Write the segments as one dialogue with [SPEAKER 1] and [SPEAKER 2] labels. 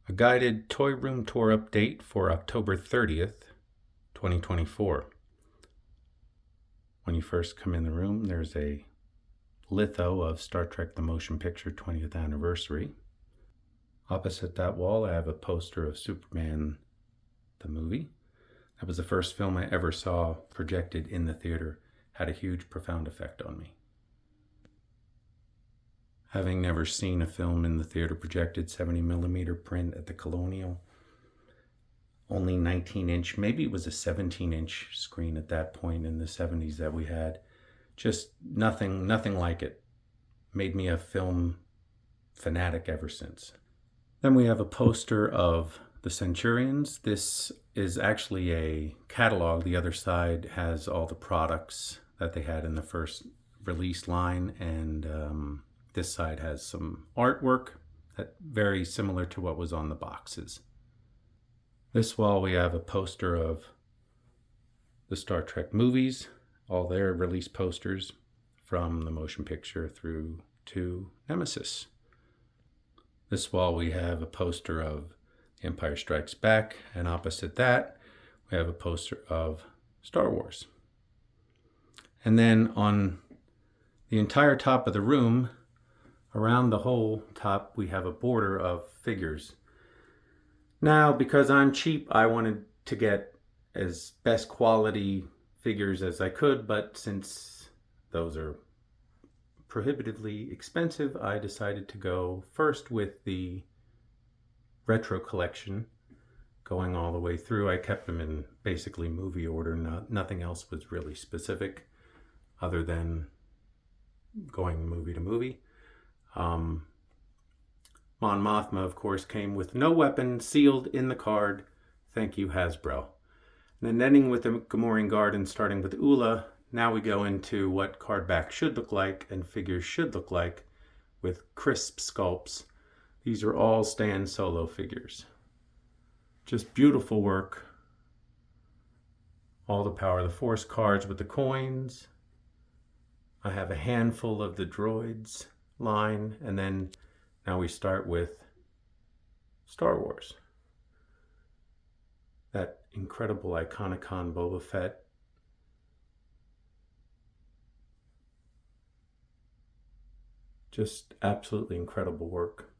[SPEAKER 1] A guided toy room tour update for October 30th, 2024. When you first come in the room, there's a litho of Star Trek The Motion Picture 20th Anniversary. Opposite that wall, I have a poster of Superman the movie. That was the first film I ever saw projected in the theater. Had a huge, profound effect on me. Having never seen a film in the theater projected 70mm print at the Colonial, only 19-inch, maybe it was a 17-inch screen at that point in the 70s that we had. Just nothing like it. Made me a film fanatic ever since. Then we have a poster of the Centurions. This is actually a catalog. The other side has all the products that they had in the first release line, and this side has some artwork that very similar to what was on the boxes. This wall we have a poster of the Star Trek movies, all their release posters from the motion picture through to Nemesis. This wall we have a poster of Empire Strikes Back, and opposite that we have a poster of Star Wars. And then on the entire top of the room, around the whole top, we have a border of figures. Now, because I'm cheap, I wanted to get as best quality figures as I could, but since those are prohibitively expensive, I decided to go first with the retro collection, going all the way through. I kept them in basically movie order. Nothing else was really specific other than going movie to movie. Mon Mothma, of course, came with no weapon, sealed in the card. Thank you, Hasbro. And then ending with the Gamorrean Garden, starting with Ula, now we go into what card back should look like and figures should look like with crisp sculpts. These are all Stan Solo figures. Just beautiful work. All the Power of the Force cards with the coins. I have a handful of the droids line, and then now we start with Star Wars. That incredible Iconicon Boba Fett. Just absolutely incredible work.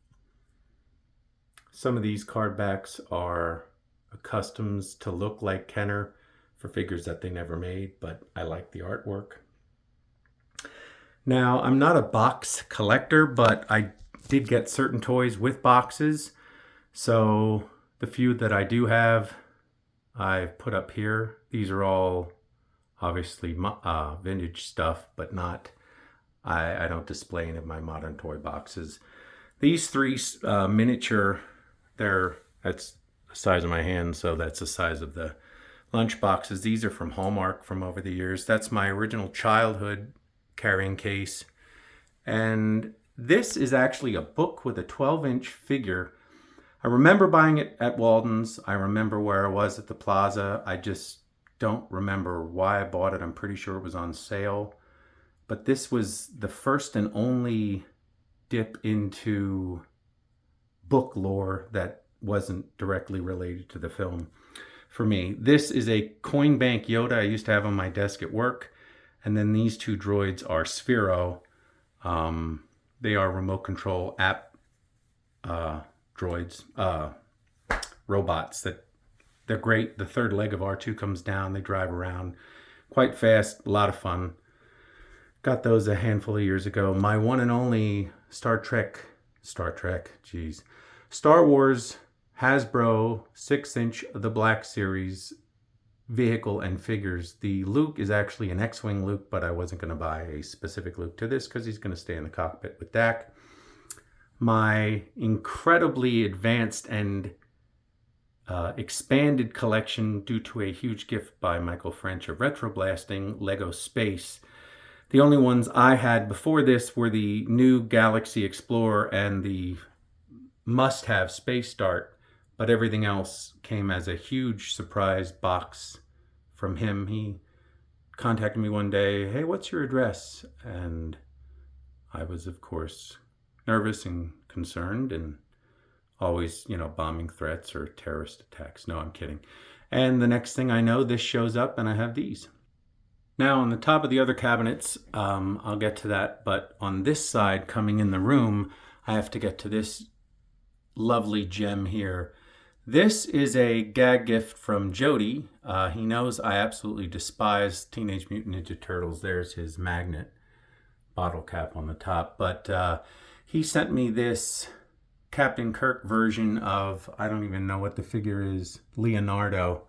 [SPEAKER 1] Some of these card backs are accustomed to look like Kenner for figures that they never made, but I like the artwork. Now, I'm not a box collector, but I did get certain toys with boxes. So the few that I do have, I've put up here. These are all obviously vintage stuff, but not, I don't display any of my modern toy boxes. These three miniature, that's the size of my hand, so that's the size of the lunch boxes. These are from Hallmark from over the years. That's my original childhood carrying case. And this is actually a book with a 12-inch figure. I remember buying it at Walden's. I remember where I was at the plaza. I just don't remember why I bought it. I'm pretty sure it was on sale. But this was the first and only dip into book lore that wasn't directly related to the film for me. This is a coin bank Yoda I used to have on my desk at work. And then these two droids are Sphero. They are remote control app droids, robots that they're great. The third leg of R2 comes down. They drive around quite fast. A lot of fun. Got those a handful of years ago. My one and only Star Wars Hasbro 6-inch The Black Series vehicle and figures. The Luke is actually an X-Wing Luke, but I wasn't going to buy a specific Luke to this because he's going to stay in the cockpit with Dak. My incredibly advanced and expanded collection due to a huge gift by Michael French of Retroblasting, Lego Space. The only ones I had before this were the new Galaxy Explorer and the must-have Space Dart, but everything else came as a huge surprise box from him. He contacted me one day, hey, what's your address? And I was, of course, nervous and concerned, and always, bombing threats or terrorist attacks. No, I'm kidding. And the next thing I know, this shows up and I have these. Now on the top of the other cabinets, I'll get to that, but on this side coming in the room, I have to get to this lovely gem here. This is a gag gift from Jody. He knows I absolutely despise Teenage Mutant Ninja Turtles. There's his magnet bottle cap on the top, but he sent me this Captain Kirk version of, I don't even know what the figure is, Leonardo.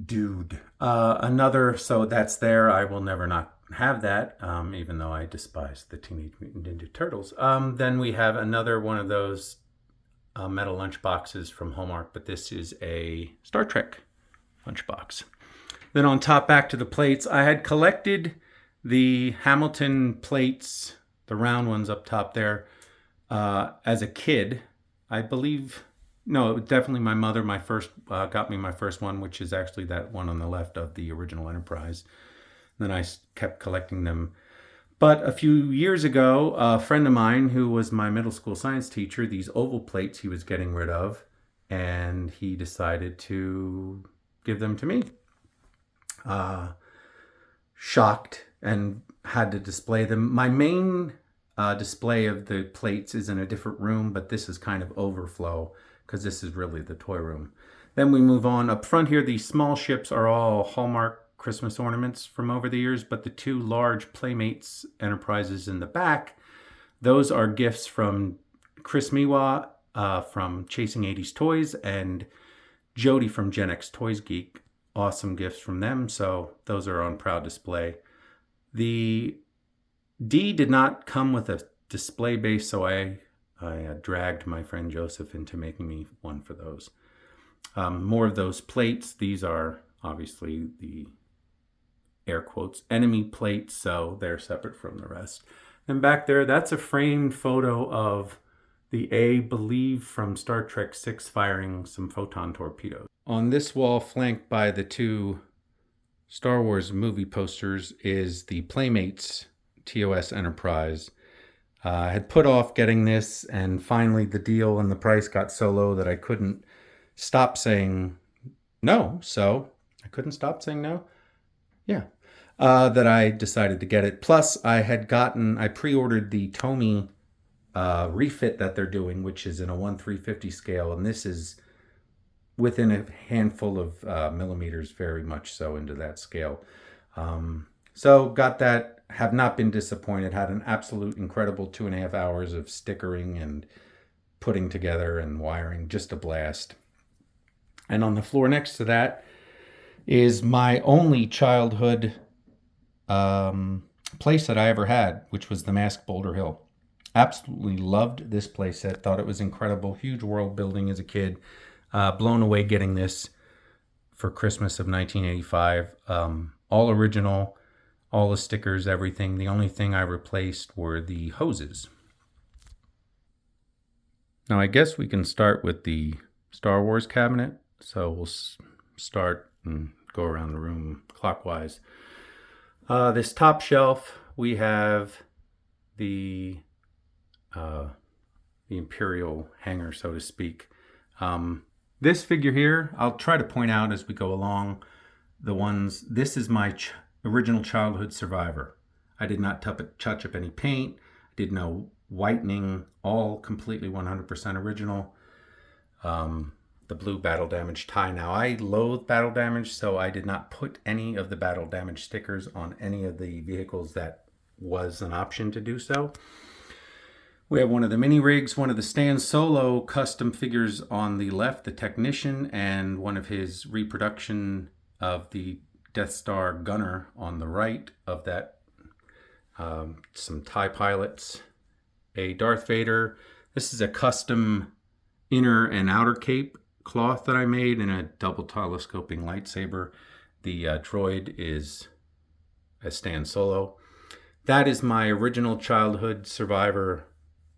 [SPEAKER 1] Dude. So that's there. I will never not have that, even though I despise the Teenage Mutant Ninja Turtles. Then we have another one of those metal lunch boxes from Hallmark, but this is a Star Trek lunchbox. Then on top, back to the plates, I had collected the Hamilton plates, the round ones up top there, as a kid. I believe, no, it was definitely my mother. Got me my first one, which is actually that one on the left of the original Enterprise. Then I kept collecting them. But a few years ago, a friend of mine who was my middle school science teacher, these oval plates he was getting rid of, and he decided to give them to me. Shocked and had to display them. My main display of the plates is in a different room, but this is kind of overflow because this is really the toy room. Then we move on. Up front here, these small ships are all Hallmark Christmas ornaments from over the years, but the two large Playmates Enterprises in the back, those are gifts from Chris Miwa from Chasing 80s Toys and Jody from Gen X Toys Geek. Awesome gifts from them, so those are on proud display. The D did not come with a display base, so I dragged my friend Joseph into making me one for those. More of those plates. These are obviously the air quotes enemy plates, so they're separate from the rest. And back there, that's a framed photo of the A, believe from Star Trek 6 firing some photon torpedoes. On this wall, flanked by the two Star Wars movie posters, is the Playmates TOS Enterprise. I had put off getting this, and finally the deal and the price got so low that I couldn't stop saying no. So I couldn't stop saying no. Yeah. That I decided to get it. Plus, I pre-ordered the Tomy refit that they're doing, which is in a 1/350 scale, and this is within a handful of millimeters, very much so into that scale. So got that, have not been disappointed, had an absolute incredible 2.5 hours of stickering and putting together and wiring, just a blast. And on the floor next to that is my only childhood playset I ever had, which was the M.A.S.K Boulder Hill. Absolutely loved this playset, thought it was incredible, huge world building as a kid. Blown away getting this for Christmas of 1985. All original, all the stickers, everything. The only thing I replaced were the hoses. Now I guess we can start with the Star Wars cabinet. So we'll start and go around the room clockwise. This top shelf, we have the Imperial hanger, so to speak. This figure here, I'll try to point out as we go along the ones. This is my original childhood survivor. I did not touch up any paint. I did no whitening, all completely 100% original. The blue battle damage tie. Now I loathe battle damage, so I did not put any of the battle damage stickers on any of the vehicles that was an option to do so. We have one of the mini rigs, one of the Stan Solo custom figures on the left, the Technician, and one of his reproduction of the Death Star gunner on the right of that. Some TIE pilots, a Darth Vader. This is a custom inner and outer cape cloth that I made in a double telescoping lightsaber. The droid is a Stan Solo. That is my original childhood survivor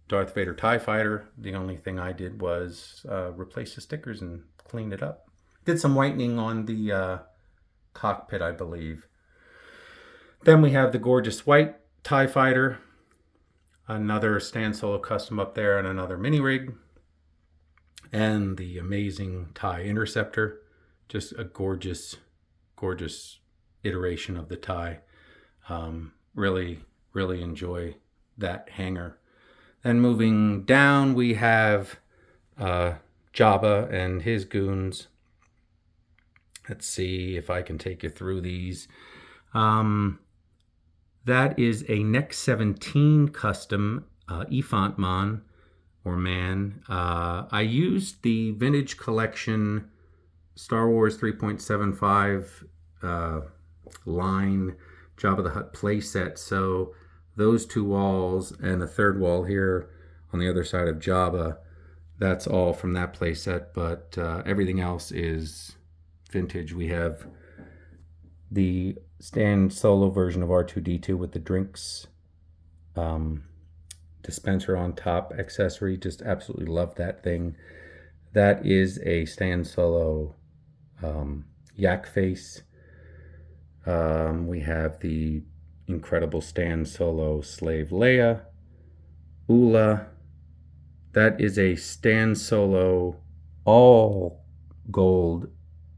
[SPEAKER 1] Darth Vader TIE Fighter. The only thing I did was replace the stickers and clean it up. Did some whitening on the cockpit, I believe. Then we have the gorgeous white TIE Fighter. Another Stan Solo custom up there and another mini rig. and the amazing TIE Interceptor. Just a gorgeous, gorgeous iteration of the TIE. Really, really enjoy that hanger. Then moving down, we have Jabba and his goons. Let's see if I can take you through these. That is a NEC 17 custom Efont man. I used the Vintage Collection Star Wars 3.75 line Jabba the Hutt playset. So those two walls and a third wall here on the other side of Jabba, that's all from that playset, but everything else is vintage. We have the stand solo version of R2-D2 with the drinks dispenser on top accessory. Just absolutely love that thing. That is a stand solo yak face. We have the incredible stand solo slave Leia. Ula. That is a stand solo all gold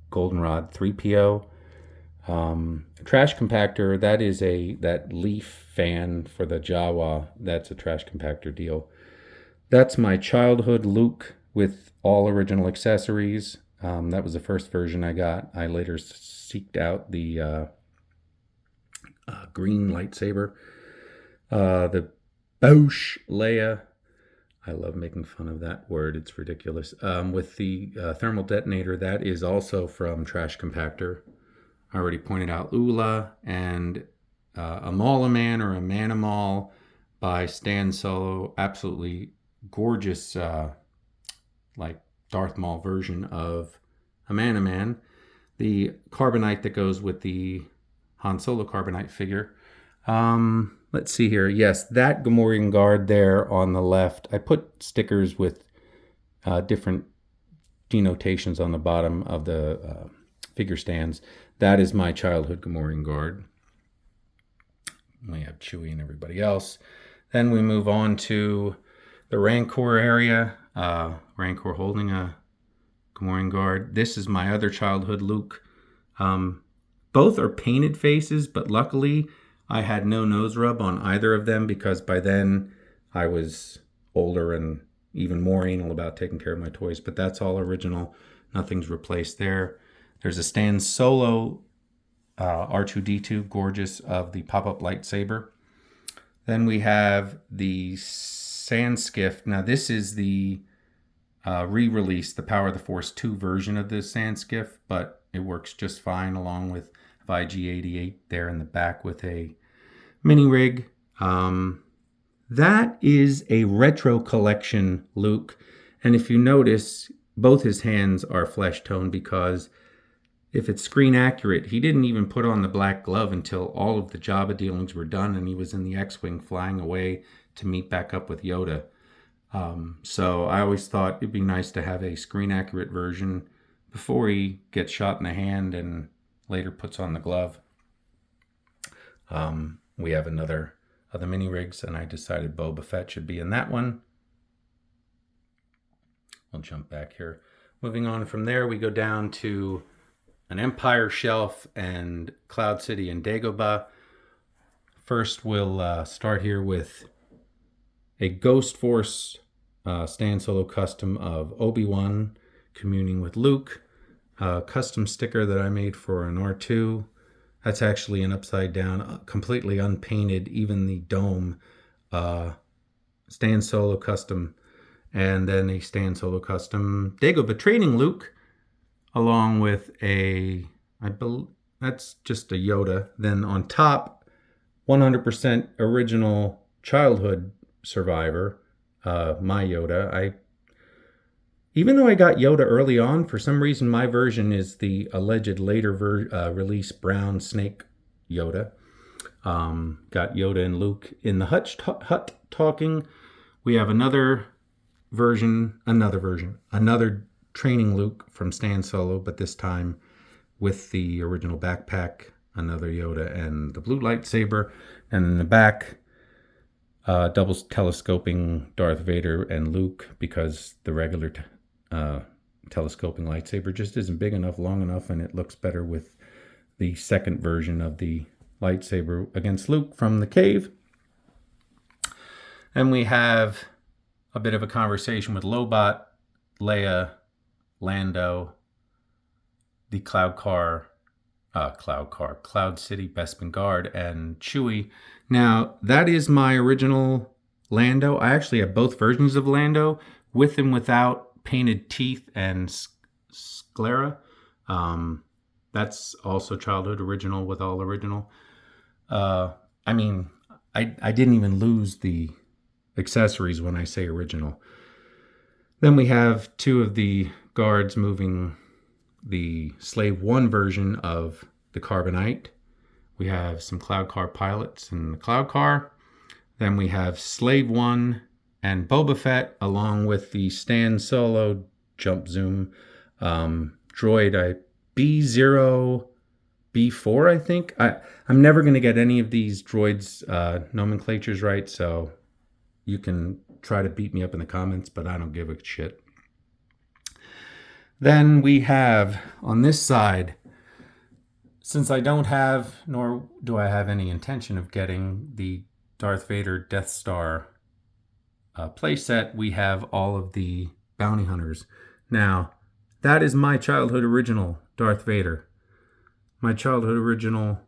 [SPEAKER 1] goldenrod 3PO. Trash compactor, that is that leaf fan for the Jawa. That's a trash compactor deal. That's my childhood Luke with all original accessories. That was the first version I got. I later seeked out the green lightsaber. The Bosch Leia. I love making fun of that word. It's ridiculous. With the thermal detonator, that is also from Trash Compactor. I already pointed out Ula and a Maul Man or a Man-A-Maul by Stan Solo. Absolutely gorgeous, like Darth Maul version of a Man-A-Man. The Carbonite that goes with the Han Solo Carbonite figure. Let's see here. Yes, that Gamorrean guard there on the left. I put stickers with different denotations on the bottom of the figure stands. That is my childhood Gamorrean guard. We have Chewie and everybody else. Then we move on to the Rancor area. Rancor holding a Gamorrean guard. This is my other childhood Luke. Both are painted faces, but luckily I had no nose rub on either of them because by then I was older and even more anal about taking care of my toys. But that's all original. Nothing's replaced there. There's a Stan Solo R2-D2, gorgeous, of the pop-up lightsaber. Then we have the Sand Skiff. Now this is the re-release, the Power of the Force 2 version of the Sand Skiff, but it works just fine along with IG-88 there in the back with a mini rig. That is a retro collection Luke. And if you notice, both his hands are flesh tone because if it's screen accurate, he didn't even put on the black glove until all of the Jabba dealings were done and he was in the X-Wing flying away to meet back up with Yoda. So I always thought it'd be nice to have a screen accurate version before he gets shot in the hand and later puts on the glove. We have other mini rigs, and I decided Boba Fett should be in that one. We'll jump back here. Moving on from there, we go down to an Empire shelf and Cloud City and Dagobah. First, we'll start here with a Ghost Force Stan Solo custom of Obi-Wan communing with Luke. Custom sticker that I made for an R2. That's actually an upside down, completely unpainted, even the dome. Stan Solo custom. And then a Stan Solo custom Dagobah training Luke, along with that's just a Yoda. Then on top, 100% original childhood survivor, my Yoda. Even though I got Yoda early on, for some reason my version is the alleged later release brown snake Yoda. Got Yoda and Luke in the hut talking. We have another training Luke from Stan Solo, but this time with the original backpack, another Yoda and the blue lightsaber. And in the back, double telescoping Darth Vader and Luke, because the regular telescoping lightsaber just isn't big enough, long enough, and it looks better with the second version of the lightsaber against Luke from the cave. And we have a bit of a conversation with Lobot, Leia, Lando, the Cloud City, Bespin Guard, and Chewie. Now, that is my original Lando. I actually have both versions of Lando, with and without painted teeth and sclera. That's also childhood original with all original. I didn't even lose the accessories when I say original. Then we have two of the guards moving the Slave 1 version of the Carbonite. We have some Cloud Car pilots in the Cloud Car. Then we have Slave 1 and Boba Fett, along with the Stan Solo jump zoom droid, B0, B4, I think. I'm never going to get any of these droids nomenclatures right, so you can try to beat me up in the comments, but I don't give a shit. Then we have, on this side, since I don't have, nor do I have any intention of getting the Darth Vader Death Star playset, we have all of the bounty hunters. Now, that is my childhood original Darth Vader. My childhood original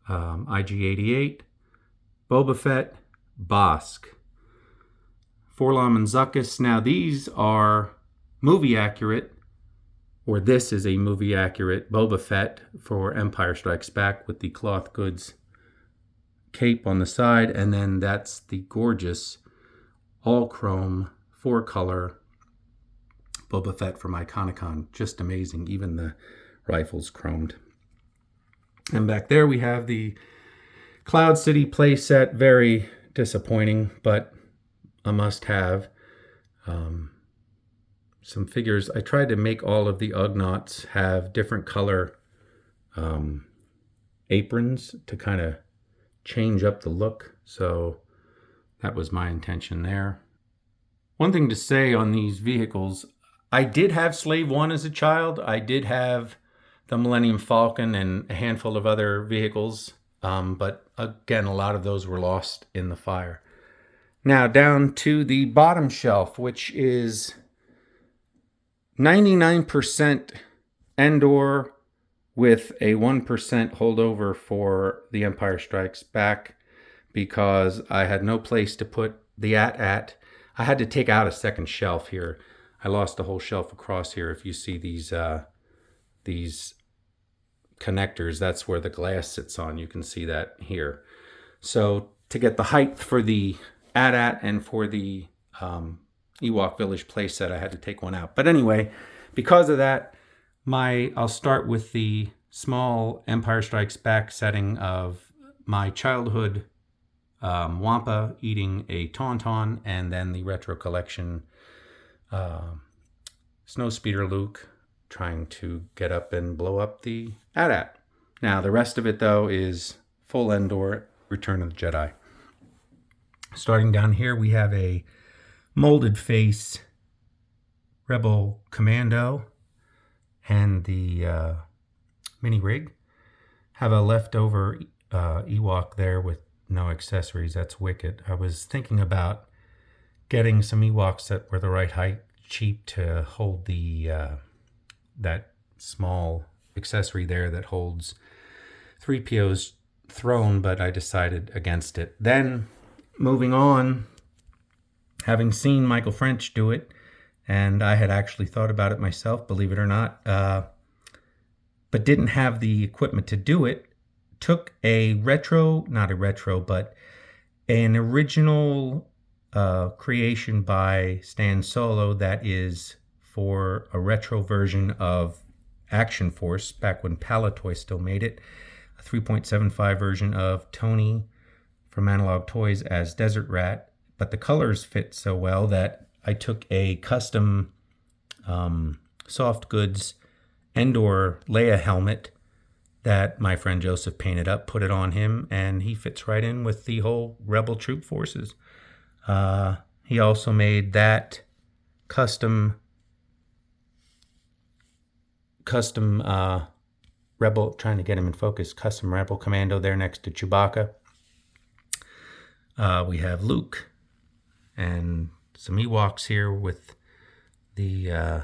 [SPEAKER 1] IG-88, Boba Fett, Bosk, Forlom and Zuckuss. Now, these are movie accurate, or this is a movie accurate Boba Fett for Empire Strikes Back with the cloth goods cape on the side, and then that's the gorgeous all chrome 4-color Boba Fett from Iconicon. Just amazing. Even the rifle's chromed. And back there we have the Cloud City playset. Very disappointing, but a must-have. Some figures. I tried to make all of the Ugnaughts have different color aprons to kind of change up the look. So that was my intention there. One thing to say on these vehicles, I did have Slave 1 as a child. I did have the Millennium Falcon and a handful of other vehicles. But again, a lot of those were lost in the fire. Now down to the bottom shelf, which is 99% Endor with a 1% holdover for The Empire Strikes Back, because I had no place to put the AT-AT. I had to take out a second shelf here. I lost a whole shelf across here. If you see these connectors, that's where the glass sits on. You can see that here. So to get the height for the AT-AT and for the Ewok Village playset, I had to take one out. But anyway, because of that, I'll start with the small Empire Strikes Back setting of my childhood Wampa eating a Tauntaun, and then the Retro Collection Snowspeeder Luke trying to get up and blow up the AT-AT. Now, the rest of it, though, is full Endor, Return of the Jedi. Starting down here, we have a molded face Rebel Commando and the mini rig. Have a leftover Ewok there with no accessories. That's wicked. I was thinking about getting some Ewoks that were the right height, cheap, to hold the that small accessory there that holds 3PO's throne, but I decided against it. Then, moving on, having seen Michael French do it, and I had actually thought about it myself, believe it or not, but didn't have the equipment to do it, took an original creation by Stan Solo that is for a retro version of Action Force, back when Palitoy still made it, a 3.75 version of Tony from Analog Toys as Desert Rat, but the colors fit so well that I took a custom soft goods Endor Leia helmet that my friend Joseph painted up, put it on him, and he fits right in with the whole Rebel troop forces. He also made that custom custom Rebel, trying to get him in focus, custom Rebel Commando there next to Chewbacca. We have Luke and some Ewoks here with the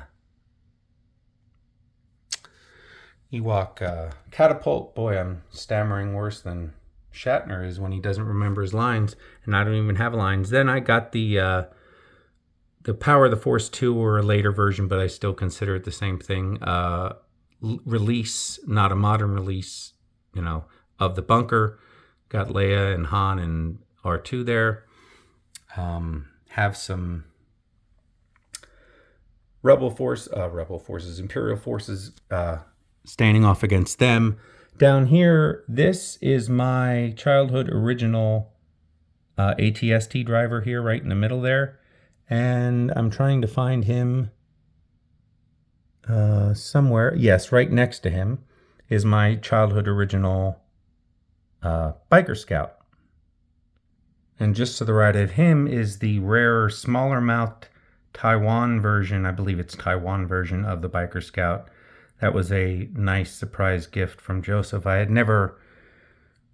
[SPEAKER 1] Ewok catapult. Boy, I'm stammering worse than Shatner is when he doesn't remember his lines, and I don't even have lines. Then I got the Power of the Force 2, or a later version, but I still consider it the same thing. Release, not a modern release, you know, of the bunker. Got Leia and Han and R2 there. Have some Imperial forces standing off against them. Down here, this is my childhood original ATST driver here, right in the middle there. And I'm trying to find him somewhere. Yes, right next to him is my childhood original Biker Scout. And just to the right of him is the rarer, smaller mouthed Taiwan version. I believe it's Taiwan version of the Biker Scout. That was a nice surprise gift from Joseph. I had never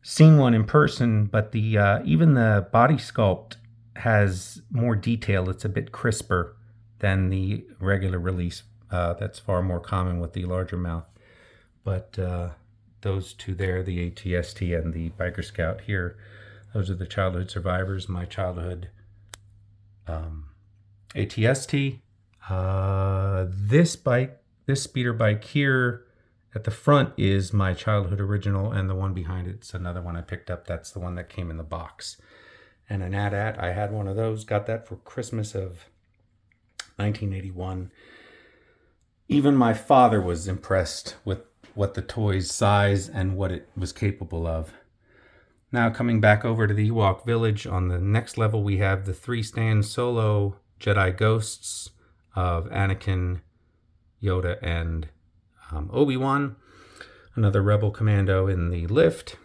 [SPEAKER 1] seen one in person, but the even the body sculpt has more detail. It's a bit crisper than the regular release. That's far more common with the larger mouth. But those two there, the ATST and the Biker Scout here, those are the childhood survivors. My childhood ATST. This speeder bike here at the front is my childhood original, and the one behind it's another one I picked up. That's the one that came in the box. And an AT-AT, I had one of those, got that for Christmas of 1981. Even my father was impressed with what the toy's size and what it was capable of. Now coming back over to the Ewok Village, on the next level we have the 3-stand solo Jedi Ghosts of Anakin, Yoda, and Obi-Wan. Another Rebel Commando in the lift.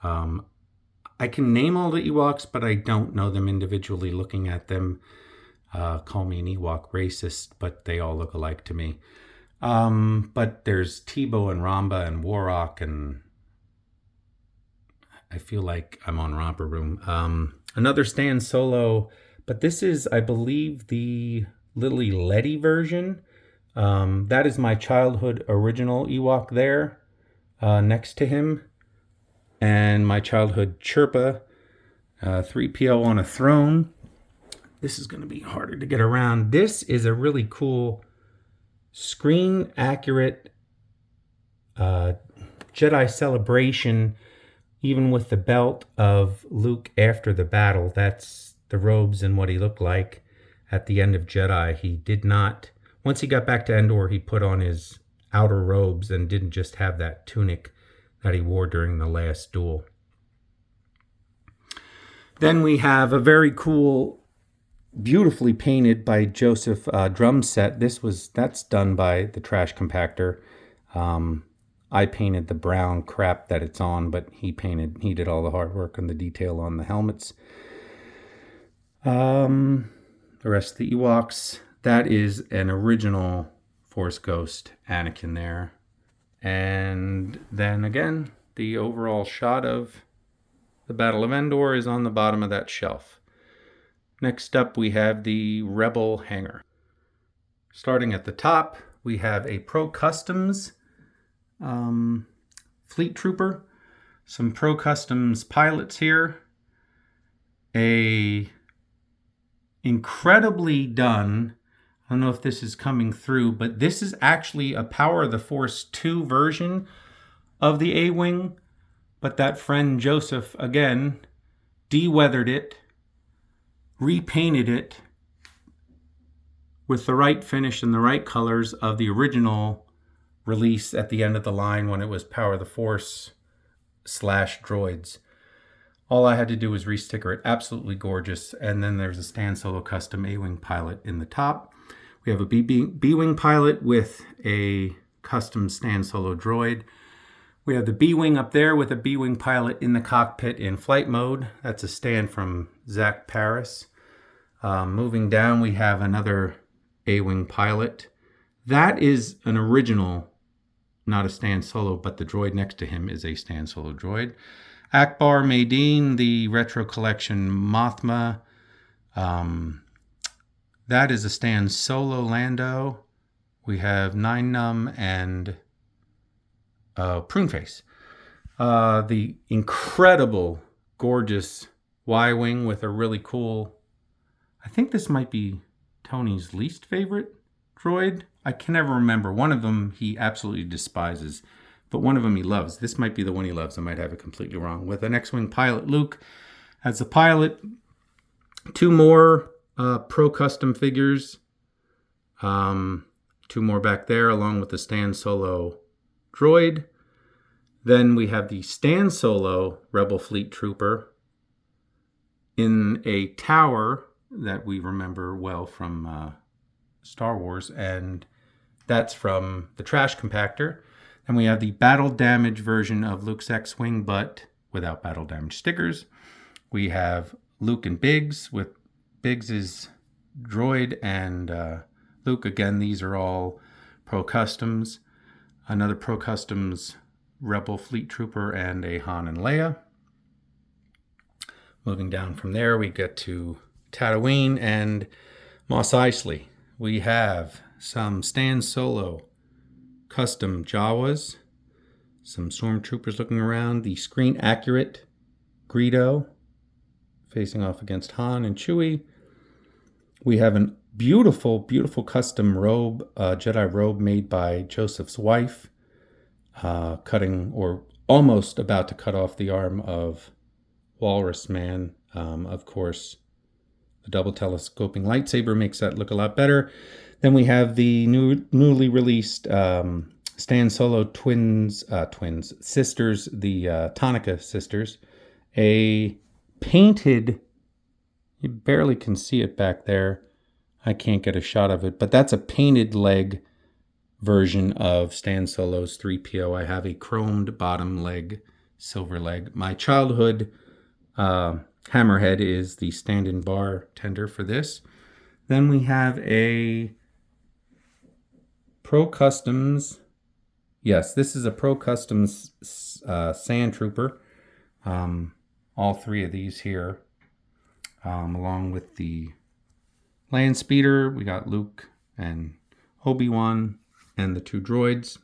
[SPEAKER 1] I can name all the Ewoks, but I don't know them individually looking at them. Call me an Ewok racist, but they all look alike to me. But there's Tebow and Ramba and Warrock, and I feel like I'm on Romper Room. Another stand solo, but this is, I believe, the Lily Letty version. That is my childhood original Ewok there, next to him. And my childhood Chirpa, 3PO on a throne. This is going to be harder to get around. This is a really cool screen accurate Jedi celebration, even with the belt of Luke after the battle. That's the robes and what he looked like at the end of Jedi. He did not, once he got back to Endor, he put on his outer robes and didn't just have that tunic that he wore during the last duel. Then we have a very cool, beautifully painted by Joseph drum set. That's done by the Trash Compactor. I painted the brown crap that it's on, but he did all the hard work and the detail on the helmets. The rest of the Ewoks, that is an original Force Ghost Anakin there. And then again, the overall shot of the Battle of Endor is on the bottom of that shelf. Next up, we have the Rebel hangar. Starting at the top, we have a Pro Customs Fleet Trooper, some Pro Customs pilots here, a incredibly done, I don't know if this is coming through, but this is actually a Power of the Force 2 version of the A-Wing, but that friend Joseph, again, de-weathered it, repainted it with the right finish and the right colors of the original release at the end of the line when it was Power of the Force / droids. All I had to do was re-sticker it. Absolutely gorgeous. And then there's a Stand Solo Custom A-Wing pilot in the top. We have a B-Wing pilot with a custom Stand Solo droid. We have the B-Wing up there with a B-Wing pilot in the cockpit in flight mode. That's a stand from Zac Paris. Moving down, we have another A-Wing pilot That is an original, not a stand solo, but the droid next to him is a stand solo droid. Akbar Maydeen, the Retro Collection Mothma. That is a stand solo Lando. We have Nine Numb and Pruneface. The incredible, gorgeous Y-Wing with a really cool... I think this might be Tony's least favorite droid. I can never remember. One of them he absolutely despises, but one of them he loves. This might be the one he loves. I might have it completely wrong. With an X-Wing pilot Luke as the pilot. 2 more Pro Custom figures. 2 more back there, along with the stand solo droid. Then we have the stand solo Rebel Fleet Trooper in a tower that we remember well from Star Wars, and that's from the Trash Compactor. And we have the battle damage version of Luke's X-Wing, but without battle damage stickers. We have Luke and Biggs, with Biggs' droid and Luke. Again, these are all Pro Customs. Another Pro Customs Rebel Fleet Trooper and a Han and Leia. Moving down from there, we get to Tatooine and Mos Eisley. We have some stand solo custom Jawas, some stormtroopers looking around, the screen accurate Greedo facing off against Han and Chewie. We have a beautiful, beautiful custom robe, Jedi robe made by Joseph's wife, cutting or almost about to cut off the arm of Walrus Man. Of course, the double telescoping lightsaber makes that look a lot better. Then we have the newly released stand solo sisters, the Tonica sisters. A painted, you barely can see it back there. I can't get a shot of it, but that's a painted leg version of Stan Solo's 3PO. I have a chromed bottom leg, silver leg. My childhood hammerhead is the stand-in bartender for this. Then we have a Pro Customs. Yes, this is a Pro Customs Sand Trooper. All 3 of these here, along with the Land Speeder. We got Luke and Obi-Wan and the 2 droids.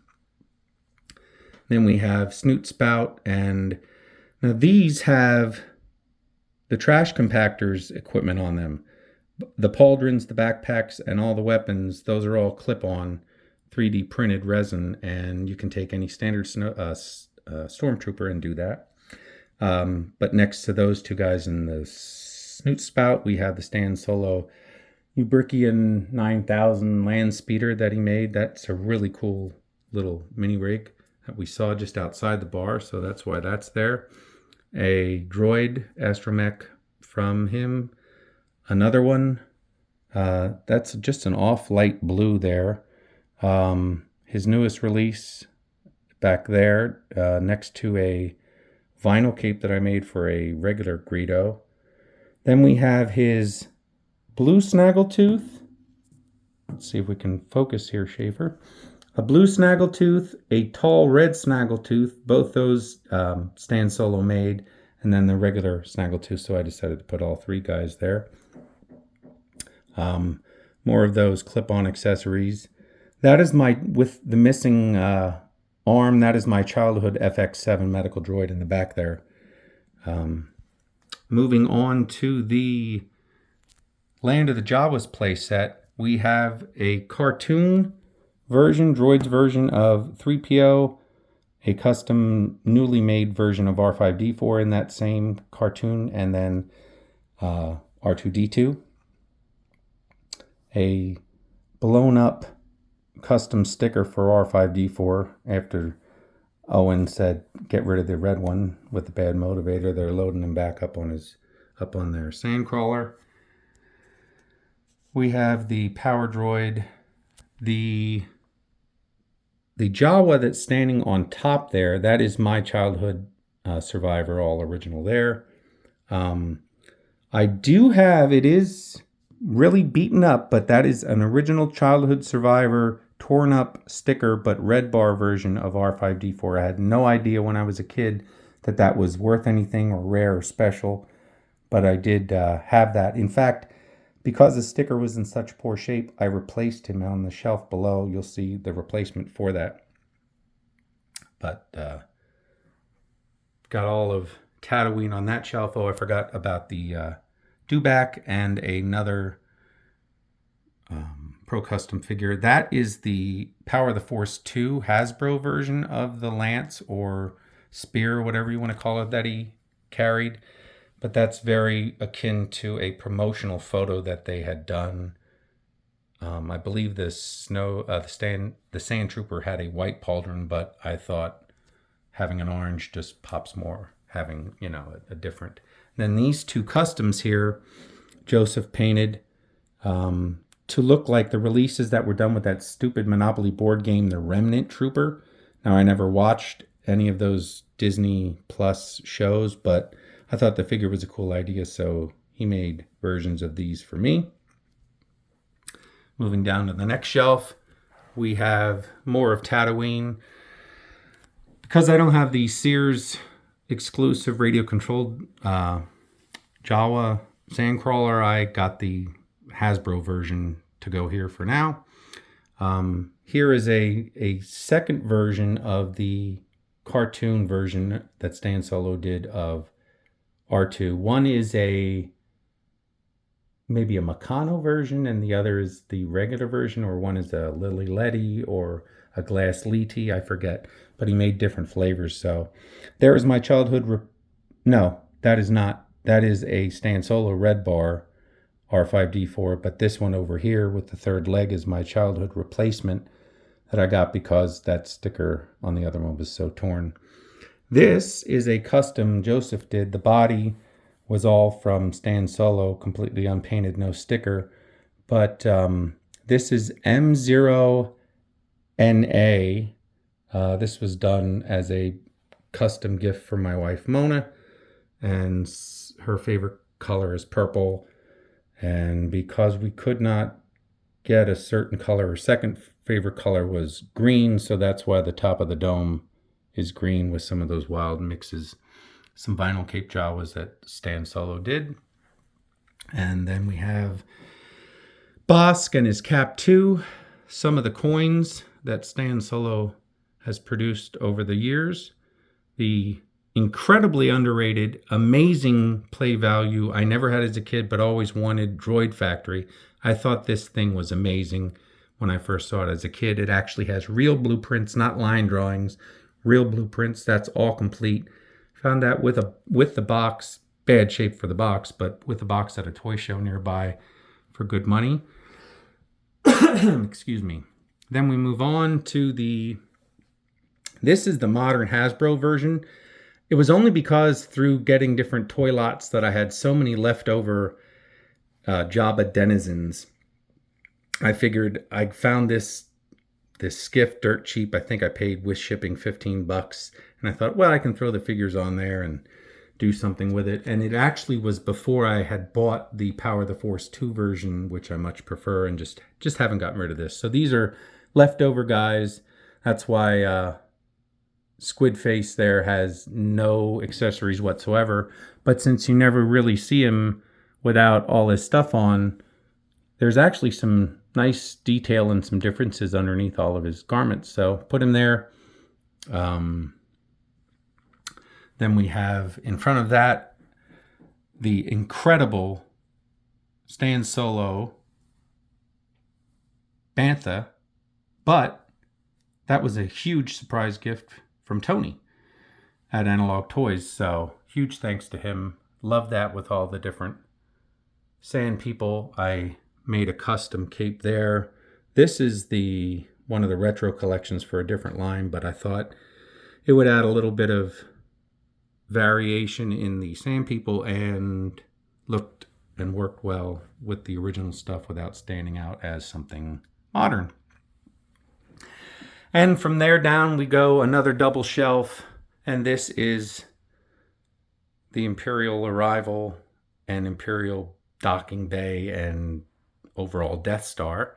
[SPEAKER 1] Then we have Snoot Spout, and now these have the Trash Compactor's equipment on them. The pauldrons, the backpacks, and all the weapons, those are all clip-on 3D printed resin, and you can take any standard stormtrooper and do that. But next to those 2 guys in the Snoot Spout, we have the Stan Solo Ubrikian 9000 Land Speeder that he made. That's a really cool little mini rig that we saw just outside the bar, so that's why that's there. A droid astromech from him. Another one, that's just an off-light blue there. His newest release back there, next to a vinyl cape that I made for a regular Greedo. Then we have his blue Snaggletooth. Let's see if we can focus here, Schaefer. A blue Snaggletooth, a tall red Snaggletooth, both those Stan Solo made, and then the regular Snaggletooth, so I decided to put all 3 guys there. More of those clip-on accessories. That is my, with the missing arm, that is my childhood FX7 medical droid in the back there. Moving on to the Land of the Jawas playset, we have a cartoon version, droid's version of 3PO, a custom newly made version of R5-D4 in that same cartoon, and then R2-D2. A blown up custom sticker for R5-D4 after Owen said get rid of the red one with the bad motivator. They're loading him back up on their sandcrawler. We have the power droid, the Jawa that's standing on top there. That is my childhood Survivor, all original there. I do have, it is really beaten up, but that is an original childhood Survivor torn up sticker but red bar version of R5D4. I had no idea when I was a kid that that was worth anything or rare or special, but I did have that. In fact, because the sticker was in such poor shape, I replaced him on the shelf below. You'll see the replacement for that. But got all of Tatooine on that shelf. Oh, I forgot about the dewback and another Pro Custom figure. That is the Power of the Force 2 Hasbro version of the Lance or Spear, whatever you want to call it, that he carried. But that's very akin to a promotional photo that they had done. I believe the Sand Trooper had a white pauldron, but I thought having an orange just pops more, having, you know, a different. Then these two customs here, Joseph painted to look like the releases that were done with that stupid Monopoly board game, The Remnant Trooper. Now, I never watched any of those Disney Plus shows, but I thought the figure was a cool idea, so he made versions of these for me. Moving down to the next shelf, we have more of Tatooine. Because I don't have the Sears exclusive radio-controlled Jawa Sandcrawler, I got the Hasbro version to go here for now. Here is a second version of the cartoon version that Stan Solo did of R2. One is maybe a Meccano version, and the other is the regular version, or one is a Lily Letty or a Glass Liti, I forget. But he made different flavors. So there is my childhood. No, that is not. That is a Stan Solo Red Bar R5D4. But this one over here with the third leg is my childhood replacement that I got because that sticker on the other one was so torn. This is a custom Joseph did. The body was all from Stan Solo, completely unpainted, no sticker. But this is M0NA. This was done as a custom gift for my wife Mona, and her favorite color is purple. And because we could not get a certain color, her second favorite color was green, so that's why the top of the dome is green with some of those wild mixes, some vinyl Cape Jawas that Stan Solo did. And then we have Bosk and his Cap 2, some of the coins that Stan Solo has produced over the years. The incredibly underrated, amazing play value I never had as a kid, but always wanted, Droid Factory. I thought this thing was amazing when I first saw it as a kid. It actually has real blueprints, not line drawings, real blueprints. That's all complete. Found that with the box, bad shape for the box, but with the box at a toy show nearby for good money. Excuse me. Then we move on to this is the modern Hasbro version. It was only because through getting different toy lots that I had so many leftover Jabba denizens. I figured I found this skiff dirt cheap. I think I paid with shipping $15. And I thought, well, I can throw the figures on there and do something with it. And it actually was before I had bought the Power of the Force 2 version, which I much prefer, and just haven't gotten rid of this. So these are leftover guys. That's why Squid Face there has no accessories whatsoever. But since you never really see him without all his stuff on, there's actually some nice detail and some differences underneath all of his garments. So put him there. Then we have in front of that the incredible Stan Solo Bantha, but that was a huge surprise gift from Tony at Analog Toys. So huge thanks to him. Love that with all the different sand people. I made a custom cape there. This is one of the retro collections for a different line, but I thought it would add a little bit of variation in the sand people and looked and worked well with the original stuff without standing out as something modern. And from there down we go another double shelf, and this is the Imperial Arrival and Imperial Docking Bay and overall Death Star.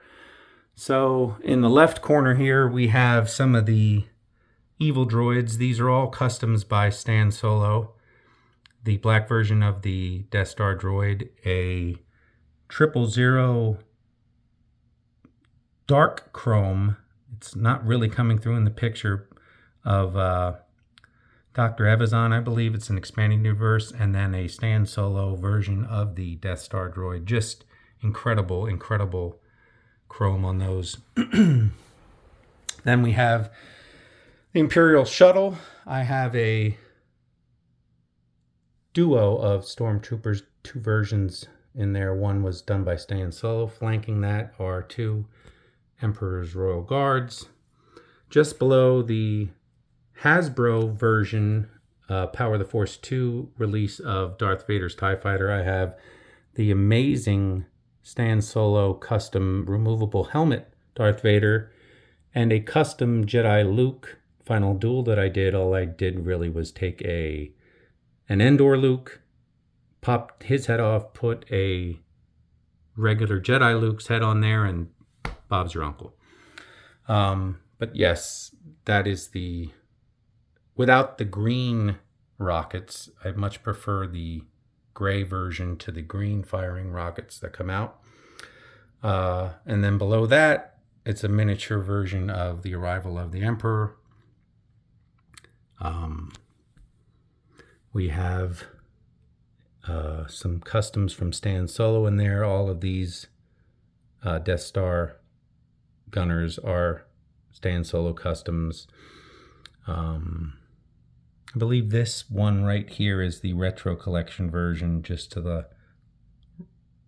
[SPEAKER 1] So in the left corner here, we have some of the evil droids. These are all customs by Stan Solo. The black version of the Death Star droid, a 000 dark chrome. It's not really coming through in the picture of Dr. Evazan. I believe it's an expanding universe, and then a Stan Solo version of the Death Star droid. Just incredible, incredible chrome on those. Then we have the Imperial Shuttle. I have a duo of Stormtroopers, two versions in there. One was done by Stan Solo. Flanking that are two Emperor's Royal Guards. Just below the Hasbro version, Power of the Force 2 release of Darth Vader's TIE Fighter, I have the amazing Stan Solo custom removable helmet Darth Vader, and a custom Jedi Luke final duel that I did. All I did really was take an Endor Luke, popped his head off, put a regular Jedi Luke's head on there, and Bob's your uncle. But yes, that is the... Without the green rockets, I much prefer the gray version to the green firing rockets that come out. And then below that, it's a miniature version of the Arrival of the Emperor. We have some customs from Stan Solo in there. All of these Death Star gunners are Stan Solo customs. I believe this one right here is the retro collection version, just to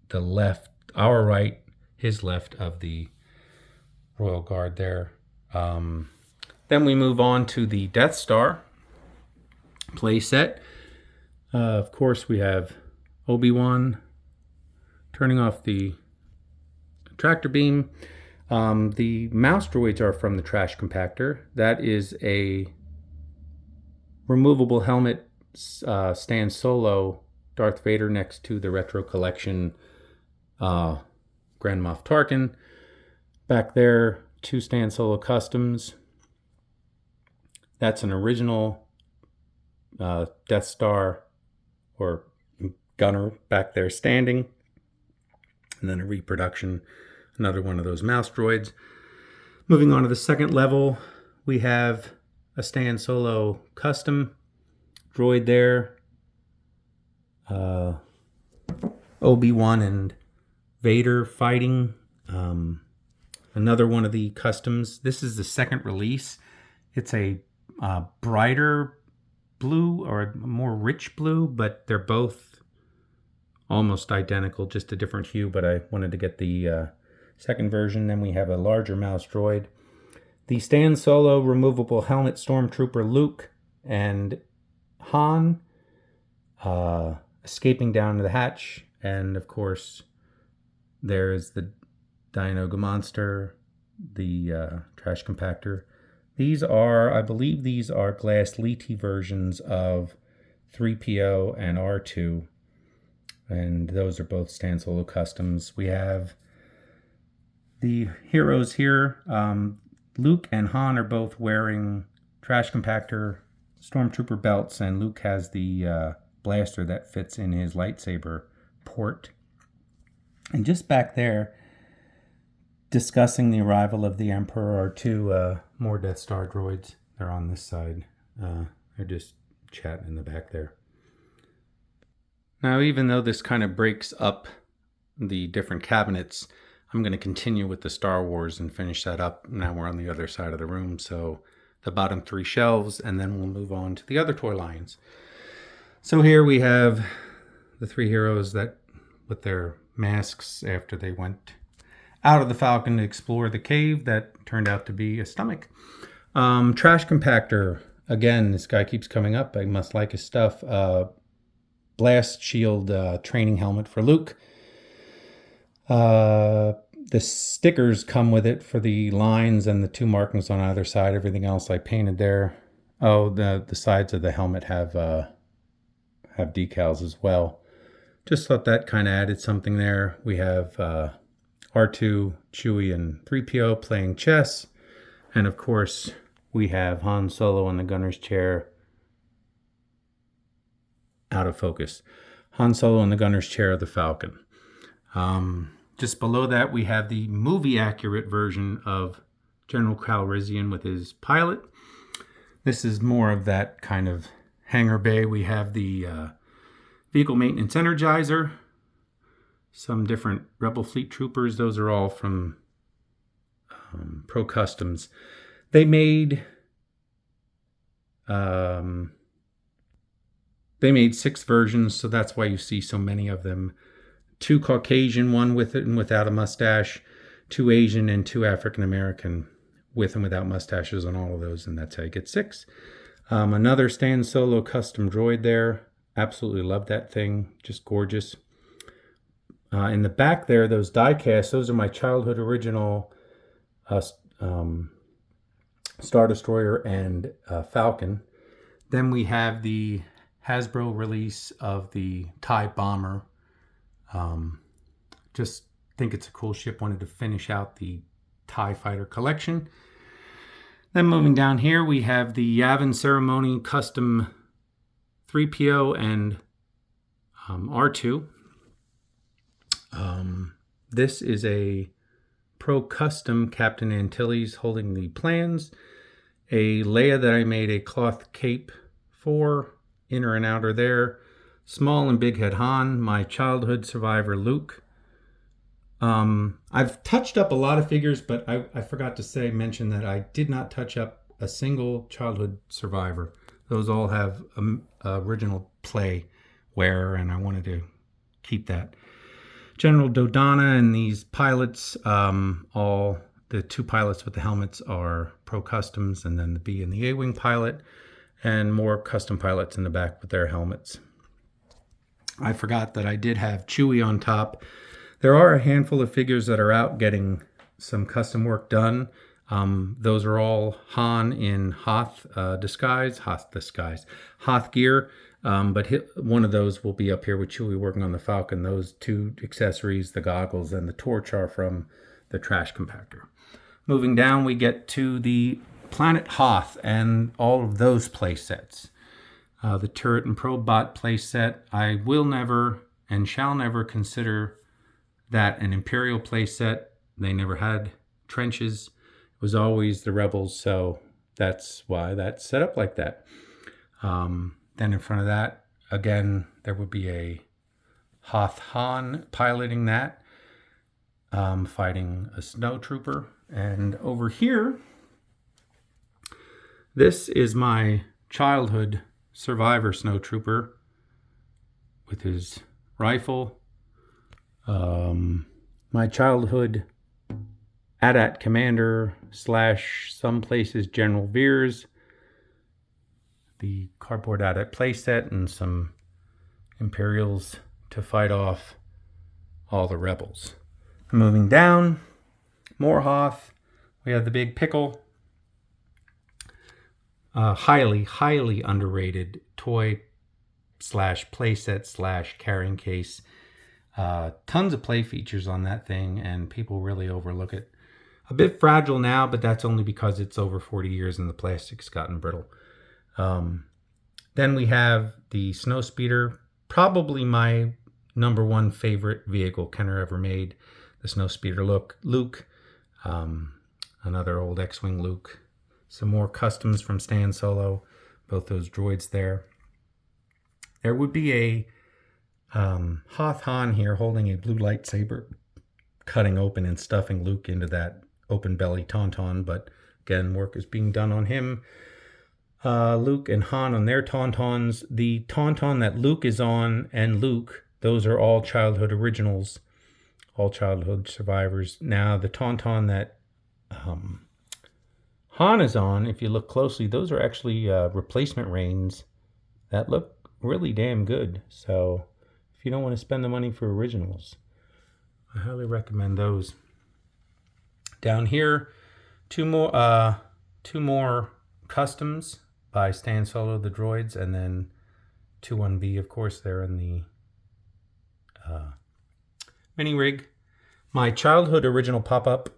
[SPEAKER 1] the left, our right, his left of the Royal Guard there. Then we move on to the Death Star playset. Of course, we have Obi-Wan turning off the tractor beam. The mouse droids are from the trash compactor. That is a removable helmet, Stan Solo Darth Vader next to the retro collection Grand Moff Tarkin. Back there, two Stan Solo customs. That's an original Death Star or gunner back there standing. And then a reproduction, another one of those mouse droids. Moving on to the second level, we have a Stan Solo custom droid there. Obi-Wan and Vader fighting. Another one of the customs. This is the second release. It's a brighter blue or a more rich blue, but they're both almost identical, just a different hue, but I wanted to get the second version. Then we have a larger mouse droid. The Stan Solo removable helmet Stormtrooper Luke and Han escaping down to the hatch. And of course, there's the Dianoga Monster, the trash compactor. These are, I believe these are Glass Liti versions of 3PO and R2. And those are both Stan Solo customs. We have the heroes here. Luke and Han are both wearing trash compactor Stormtrooper belts, and Luke has the blaster that fits in his lightsaber port. And just back there, discussing the arrival of the Emperor, are two more Death Star droids. They're on this side. They're just chatting in the back there. Now, even though this kind of breaks up the different cabinets, I'm going to continue with the Star Wars and finish that up. Now we're on the other side of the room, so the bottom three shelves, and then we'll move on to the other toy lines. So here we have the three heroes that with their masks after they went out of the Falcon to explore the cave that turned out to be a stomach. Trash compactor. Again, this guy keeps coming up. I must like his stuff. Blast shield training helmet for Luke. The stickers come with it for the lines and the two markings on either side. Everything else I painted there. Oh, the sides of the helmet have decals as well. Just thought that kind of added something there. We have R2, Chewie, and 3PO playing chess. And of course, we have Han Solo in the gunner's chair. Out of focus. Han Solo in the gunner's chair of the Falcon. Just below that, we have the movie-accurate version of General Calrissian with his pilot. This is more of that kind of hangar bay. We have the vehicle maintenance energizer, some different Rebel Fleet troopers. Those are all from Pro Customs. They made 6 versions, so that's why you see so many of them. 2 Caucasian, 1 with it and without a mustache, 2 Asian, and 2 African American with and without mustaches on all of those, and that's how you get 6. Another Stan Solo custom droid there. Absolutely love that thing, just gorgeous. In the back there, those die casts, those are my childhood original Star Destroyer and Falcon. Then we have the Hasbro release of the TIE Bomber. Just think it's a cool ship. Wanted to finish out the TIE Fighter collection. Then moving down here, we have the Yavin Ceremony custom 3PO and R2. This is a Pro Custom Captain Antilles holding the plans. A Leia that I made a cloth cape for, inner and outer there. Small and big head Han, my childhood survivor Luke. I've touched up a lot of figures, but I forgot to mention that I did not touch up a single childhood survivor. Those all have original play wear, and I wanted to keep that. General Dodonna and these pilots, all the 2 pilots with the helmets are Pro Customs, and then the B and the A-Wing pilot, and more custom pilots in the back with their helmets. I forgot that I did have Chewie on top. There are a handful of figures that are out getting some custom work done. Those are all Han in Hoth gear. But one of those will be up here with Chewie working on the Falcon. Those 2 accessories, the goggles and the torch, are from the trash compactor. Moving down, we get to the Planet Hoth and all of those play sets. The Turret and Probe Bot play set. I will never and shall never consider that an Imperial play set. They never had trenches. It was always the Rebels, so that's why that's set up like that. Then in front of that, again, there would be a Hoth Han piloting that, fighting a snowtrooper. And over here, this is my childhood survivor snowtrooper with his rifle. My childhood AT-AT commander / some places General Veers. The cardboard AT-AT playset and some Imperials to fight off all the rebels. Moving down, more Hoth. We have the Big Pickle. Highly underrated toy / playset / carrying case. Tons of play features on that thing, and people really overlook it. A bit fragile now, but that's only because it's over 40 years and the plastic's gotten brittle. Then we have the Snowspeeder, probably my #1 favorite vehicle Kenner ever made. The Snowspeeder Luke, another old X-Wing Luke. Some more customs from Stan Solo, both those droids there. There would be a Hoth Han here holding a blue lightsaber, cutting open and stuffing Luke into that open belly tauntaun, but again, work is being done on him. Luke and Han on their tauntauns. The tauntaun that Luke is on and Luke, those are all childhood originals, all childhood survivors. Now, the tauntaun that Han is on, if you look closely, those are actually replacement reins that look really damn good. So if you don't want to spend the money for originals, I highly recommend those. Down here, two more customs by Stan Solo, the droids, and then 21B, of course, they're in the mini rig. My childhood original pop-up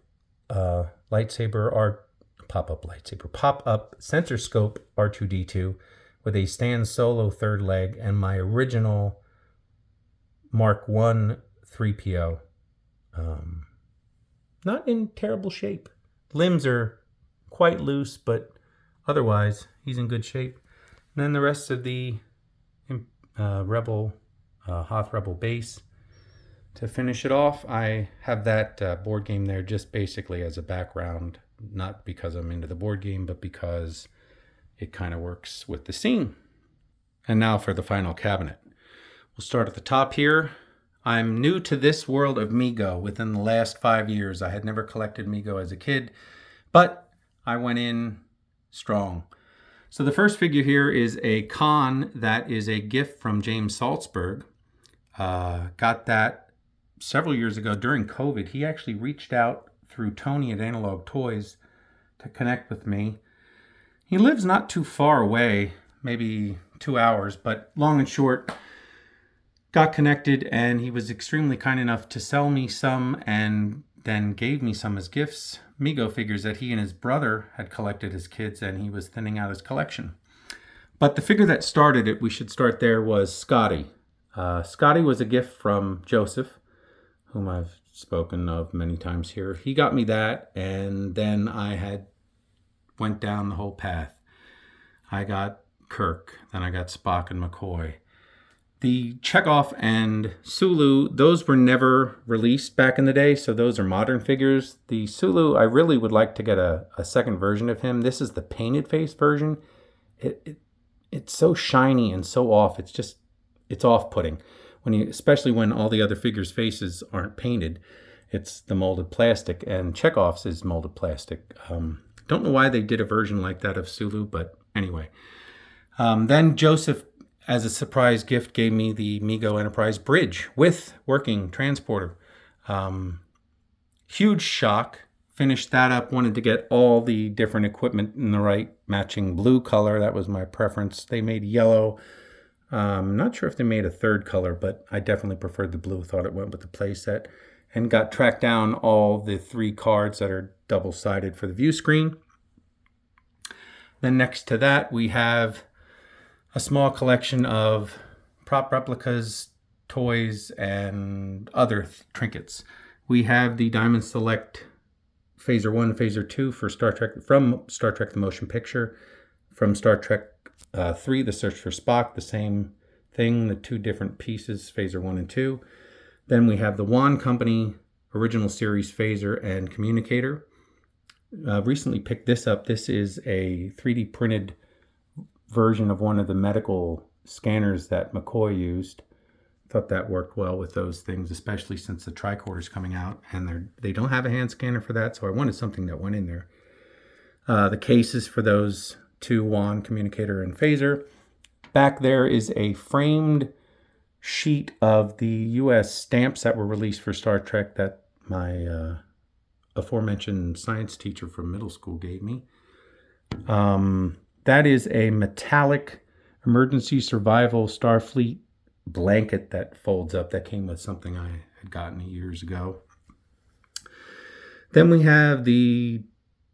[SPEAKER 1] lightsaber art, pop-up sensor scope R2-D2 with a stand solo third leg, and my original Mark I 3PO. Not in terrible shape. Limbs are quite loose, but otherwise he's in good shape. And then the rest of the Hoth Rebel base. To finish it off, I have that board game there just basically as a background, not because I'm into the board game, but because it kind of works with the scene. And now for the final cabinet. We'll start at the top here. I'm new to this world of Mego within the last 5 years. I had never collected Mego as a kid, but I went in strong. So the first figure here is a Con that is a gift from James Salzberg. Got that several years ago during COVID. He actually reached out through Tony at Analog Toys to connect with me. He lives not too far away, maybe 2 hours, but long and short, got connected, and he was extremely kind enough to sell me some and then gave me some as gifts, Mego figures that he and his brother had collected as kids, and he was thinning out his collection. But the figure that started it, we should start there, was Scotty. Scotty was a gift from Joseph, whom I've spoken of many times here. He got me that, and then I went down the whole path. I got Kirk, then I got Spock and McCoy. The Chekhov and Sulu, those were never released back in the day, so those are modern figures. The Sulu, I really would like to get a second version of him. This is the painted face version. It's so shiny and so off. It's off-putting. Especially when all the other figures' faces aren't painted. It's the molded plastic, and Chekhov's is molded plastic. Don't know why they did a version like that of Sulu, but anyway. Then Joseph, as a surprise gift, gave me the Mego Enterprise bridge with working transporter. Huge shock. Finished that up. Wanted to get all the different equipment in the right matching blue color. That was my preference. They made yellow. Not sure if they made a third color, but I definitely preferred the blue. Thought it went with the playset. And got tracked down all the 3 cards that are double-sided for the view screen. Then next to that, we have a small collection of prop replicas, toys, and other trinkets. We have the Diamond Select Phaser 1, Phaser 2 for Star Trek, from Star Trek The Motion Picture. From Star Trek 3, The Search for Spock, the same thing, the 2 different pieces, Phaser 1 and 2. Then we have the Wand Company Original Series Phaser and Communicator. Recently picked this up. This is a 3D printed version of one of the medical scanners that McCoy used. Thought that worked well with those things, especially since the tricorder's coming out, and they don't have a hand scanner for that, so I wanted something that went in there. The cases for those 2, Wand, Communicator, and Phaser. Back there is a framed sheet of the U.S. stamps that were released for Star Trek that my aforementioned science teacher from middle school gave me. That is a metallic emergency survival Starfleet blanket that folds up. That came with something I had gotten years ago. Then we have the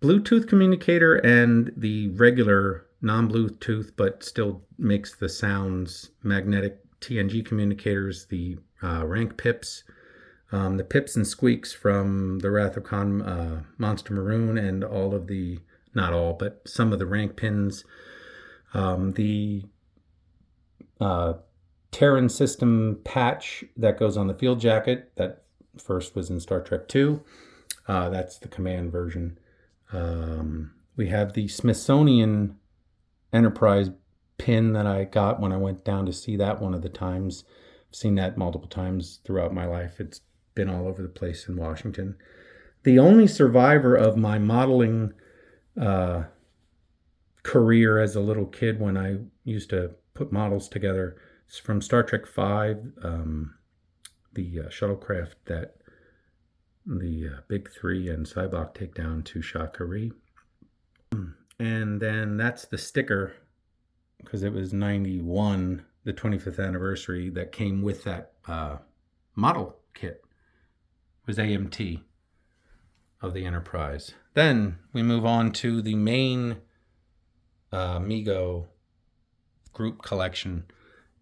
[SPEAKER 1] Bluetooth communicator and the regular non-Bluetooth but still makes the sounds magnetic TNG communicators, the rank pips, the pips and squeaks from the Wrath of Khan Monster Maroon, and all of the, not all, but some of the rank pins, the Terran system patch that goes on the field jacket that first was in Star Trek 2. That's the command version. We have the Smithsonian Enterprise pin that I got when I went down to see that one of the times. I've seen that multiple times throughout my life. It's been all over the place in Washington. The only survivor of my modeling career as a little kid, when I used to put models together, is from Star Trek 5, the shuttlecraft that the Big Three and Cybok take down to Shakari. And then that's the sticker, because it was 91, the 25th anniversary, that came with that model kit. was AMT of the Enterprise. Then we move on to the main Mego group collection.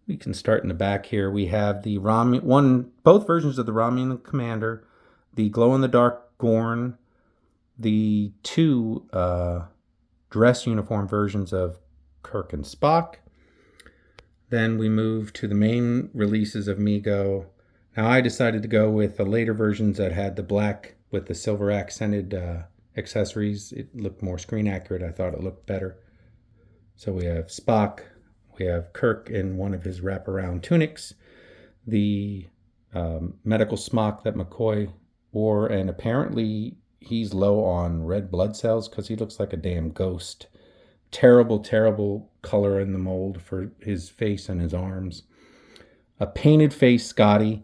[SPEAKER 1] We can start in the back here. We have the both versions of the Romulan Commander, the glow-in-the-dark Gorn, the two dress uniform versions of Kirk and Spock. Then we move to the main releases of Mego. Now I decided to go with the later versions that had the black with the silver accented accessories. It looked more screen accurate. I thought it looked better. So we have Spock, we have Kirk in one of his wraparound tunics, the medical smock that McCoy wore, and apparently he's low on red blood cells because he looks like a damn ghost. Terrible, terrible color in the mold for his face and his arms. A painted face Scotty.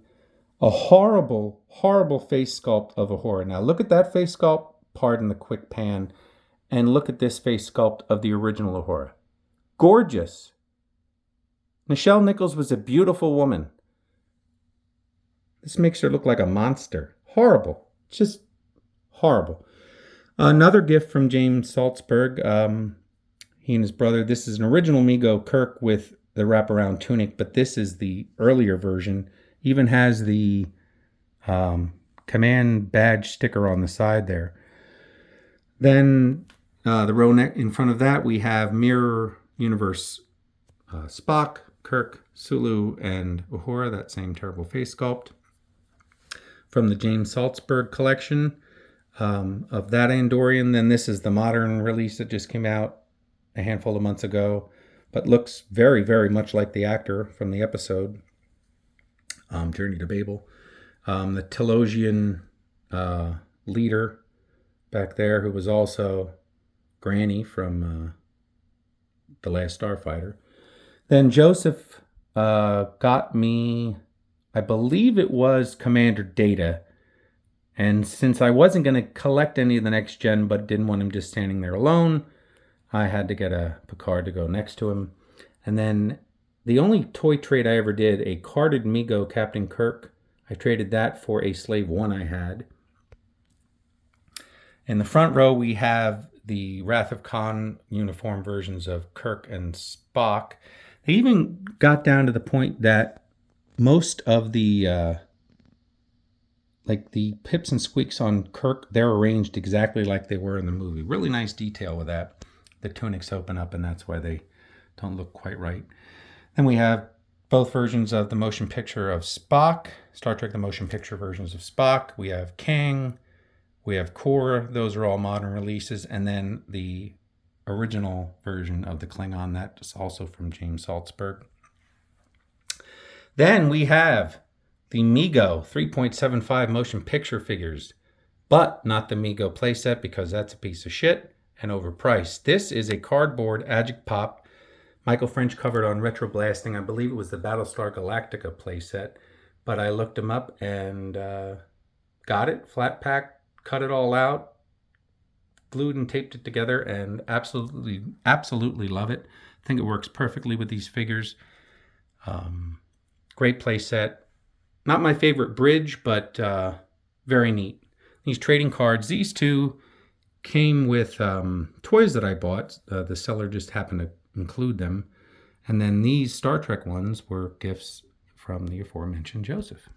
[SPEAKER 1] A horrible, horrible face sculpt of Uhura. Now look at that face sculpt, pardon the quick pan, and look at this face sculpt of the original Uhura. Gorgeous. Nichelle Nichols was a beautiful woman. This makes her look like a monster. Horrible. Just horrible. Another gift from James Saltzberg. He and his brother. This is an original Mego Kirk with the wraparound tunic, but this is the earlier version. Even has the command badge sticker on the side there. Then the row neck in front of that, we have Mirror Universe Spock, Kirk, Sulu, and Uhura, that same terrible face sculpt. From the James Saltzberg collection of that Andorian. Then this is the modern release that just came out a handful of months ago, but looks very, very much like the actor from the episode, Journey to Babel. The Telosian leader back there, who was also Granny from The Last Starfighter. Then Joseph got me, I believe it was Commander Data. And since I wasn't going to collect any of the next gen, but didn't want him just standing there alone, I had to get a Picard to go next to him. And then the only toy trade I ever did, a carded Mego Captain Kirk. I traded that for a Slave 1 I had. In the front row, we have the Wrath of Khan uniform versions of Kirk and Spock. They even got down to the point that most of the like the pips and squeaks on Kirk, they're arranged exactly like they were in the movie. Really nice detail with that. The tunics open up, and that's why they don't look quite right. Then we have both versions of the motion picture of Spock, Star Trek the motion picture versions of Spock. We have Kang, we have Kora. Those are all modern releases. And then the original version of the Klingon, that's also from James Saltzberg. Then we have the Mego 3.75 motion picture figures, but not the Mego playset because that's a piece of shit and overpriced. This is a cardboard Agic Pop. Michael French covered on Retro Blasting. I believe it was the Battlestar Galactica playset, but I looked them up and got it, flat packed, cut it all out, glued and taped it together, and absolutely love it. I think it works perfectly with these figures. Great playset. Not my favorite bridge, but very neat. These trading cards, these two came with toys that I bought. The seller just happened to include them. And then these Star Trek ones were gifts from the aforementioned Joseph.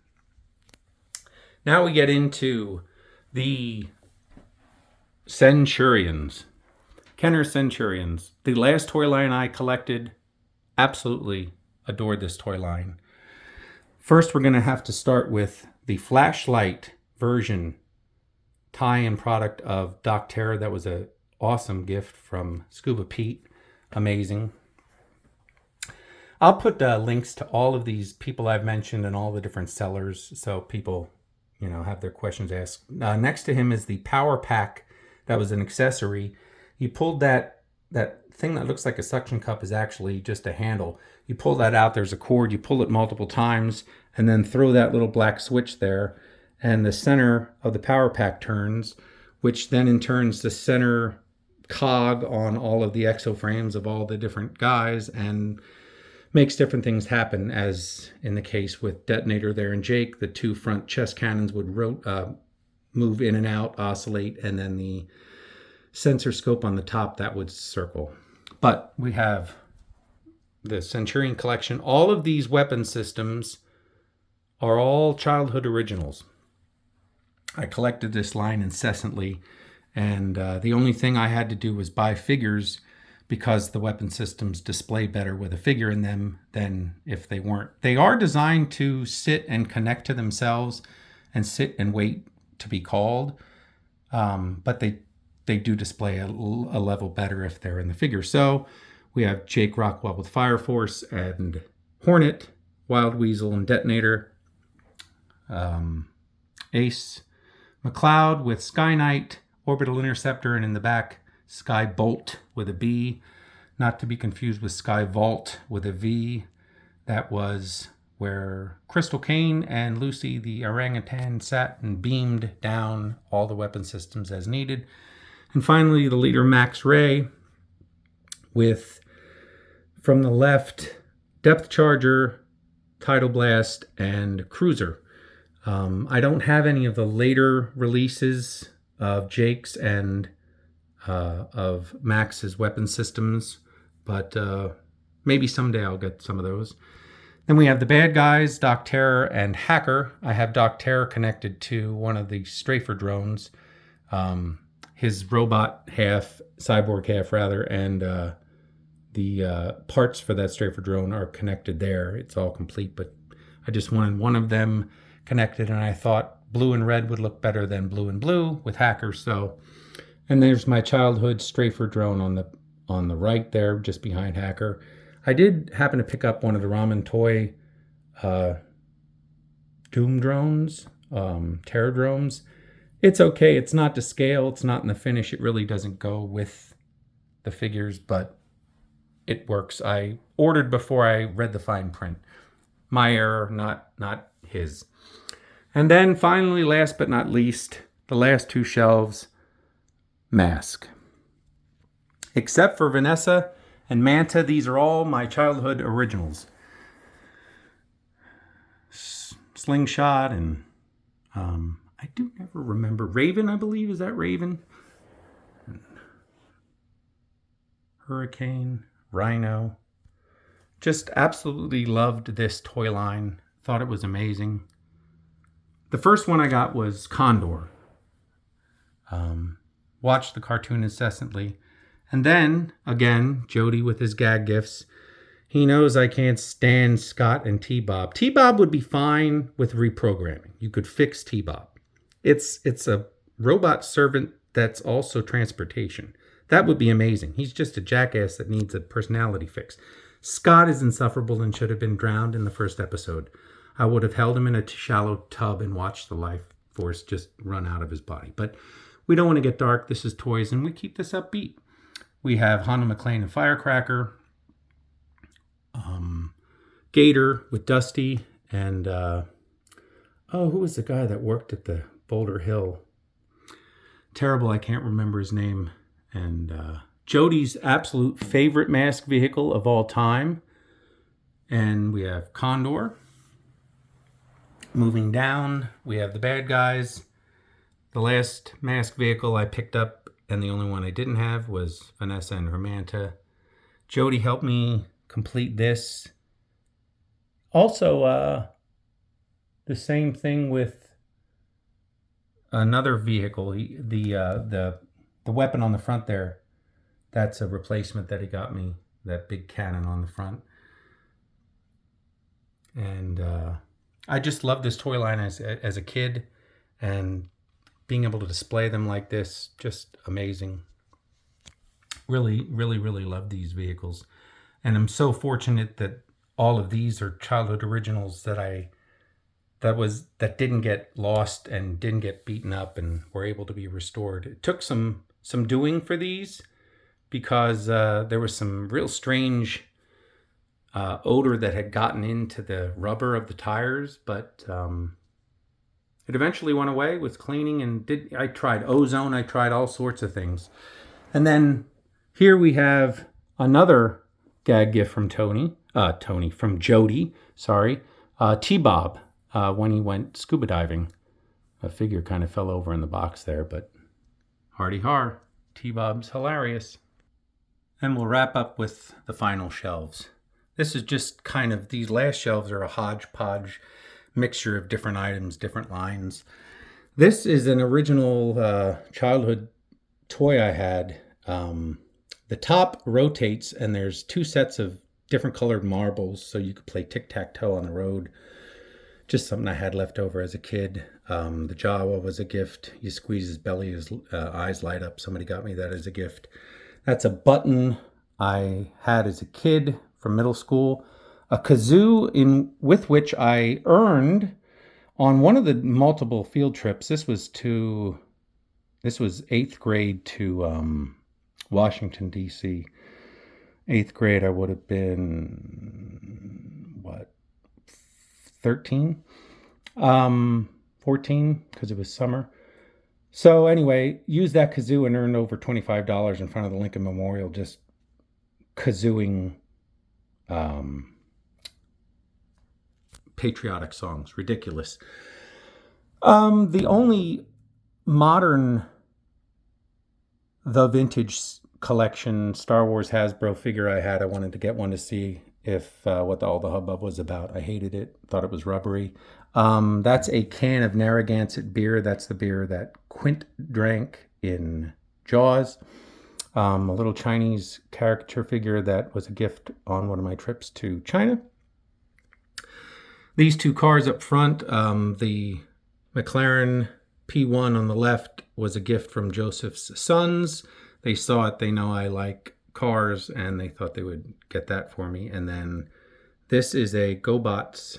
[SPEAKER 1] Now we get into the Centurions. Kenner Centurions. The last toy line I collected. Absolutely adored this toy line. First, we're going to have to start with the flashlight version tie-in product of Doc Terror. That was an awesome gift from Scuba Pete. Amazing. I'll put links to all of these people I've mentioned and all the different sellers so people, have their questions asked. Next to him is the Power Pack. That was an accessory. You pulled that thing that looks like a suction cup is actually just a handle. You pull that out, there's a cord, you pull it multiple times, and then throw that little black switch there, and the center of the Power Pack turns, which then in turns the center cog on all of the exoframes of all the different guys and makes different things happen, as in the case with Detonator there and Jake. The two front chest cannons would move in and out, oscillate, and then the sensor scope on the top, that would circle. But we have the Centurion collection. All of these weapon systems are all childhood originals. I collected this line incessantly, and the only thing I had to do was buy figures, because the weapon systems display better with a figure in them than if they weren't. They are designed to sit and connect to themselves and sit and wait to be called, but they do display a level better if they're in the figure. So we have Jake Rockwell with Fire Force and Hornet, Wild Weasel and Detonator, Ace McCloud with Sky Knight, Orbital Interceptor, and in the back, Sky Bolt with a B, not to be confused with Sky Vault with a V. That was where Crystal Kane and Lucy the orangutan sat and beamed down all the weapon systems as needed. And finally, the leader Max Ray with, from the left, Depth Charger, Tidal Blast, and Cruiser. I don't have any of the later releases of Jake's and of Max's weapon systems, but maybe someday I'll get some of those. Then we have the bad guys, Doc Terror and Hacker. I have Doc Terror connected to one of the Strafer drones, his robot half, cyborg half rather, and the parts for that Strafer drone are connected there. It's all complete, but I just wanted one of them connected, and I thought blue and red would look better than blue and blue with Hacker. So, and there's my childhood Strafer drone on the right there, just behind Hacker. I did happen to pick up one of the Ramen Toy Doom drones, Terror drones. It's okay. It's not to scale. It's not in the finish. It really doesn't go with the figures, but it works. I ordered before I read the fine print. My error, not his. And then finally, last but not least, the last two shelves, M.A.S.K. Except for Vanessa and Manta, these are all my childhood originals. Slingshot and I do never remember. Raven, I believe. Is that Raven? Hurricane, Rhino. Just absolutely loved this toy line. Thought it was amazing. The first one I got was Condor. Watched the cartoon incessantly. And then, again, Jody with his gag gifts. He knows I can't stand Scott and T-Bob. T-Bob would be fine with reprogramming. You could fix T-Bob. It's a robot servant that's also transportation. That would be amazing. He's just a jackass that needs a personality fix. Scott is insufferable and should have been drowned in the first episode. I would have held him in a shallow tub and watched the life force just run out of his body. But we don't want to get dark. This is toys, and we keep this upbeat. We have Honda McClane and Firecracker, Gator with Dusty, and who was the guy that worked at the Boulder Hill? Terrible, I can't remember his name. And Jody's absolute favorite M.A.S.K vehicle of all time. And we have Condor. Moving down, we have the bad guys. The last M.A.S.K vehicle I picked up, and the only one I didn't have, was Vanessa and Hermanta. Jody helped me complete this. Also, the same thing with another vehicle. The weapon on the front there, that's a replacement that he got me. That big cannon on the front. And I just love this toy line as a kid, and being able to display them like this, just amazing. Really, really, really love these vehicles. And I'm so fortunate that all of these are childhood originals that didn't get lost and didn't get beaten up and were able to be restored. It took some doing for these, because there was some real strange odor that had gotten into the rubber of the tires, but it eventually went away with cleaning. And I tried ozone, I tried all sorts of things. And then here we have another gag gift from Tony. Tony, from Jody, sorry. T-Bob, when he went scuba diving. A figure kind of fell over in the box there, but hardy har. T-Bob's hilarious. And we'll wrap up with the final shelves. This is just kind of, these last shelves are a hodgepodge mixture of different items, different lines. This is an original childhood toy I had. The top rotates and there's two sets of different colored marbles so you could play tic-tac-toe on the road. Just something I had left over as a kid. The Jawa was a gift. You squeeze his belly, his eyes light up. Somebody got me that as a gift. That's a button I had as a kid from middle school. A kazoo with which I earned on one of the multiple field trips. This was 8th grade to Washington, D.C. 8th grade, I would have been, 13? 14, because it was summer. So anyway, used that kazoo and earned over $25 in front of the Lincoln Memorial, just kazooing patriotic songs. Ridiculous. The only modern, the vintage collection Star Wars Hasbro figure I had, I wanted to get one to see if what all the hubbub was about. I hated it, thought it was rubbery. That's a can of Narragansett beer. That's the beer that Quint drank in Jaws. A little Chinese caricature figure that was a gift on one of my trips to China. These two cars up front, the McLaren P1 on the left was a gift from Joseph's sons. They saw it, they know I like cars, and they thought they would get that for me. And then this is a GoBots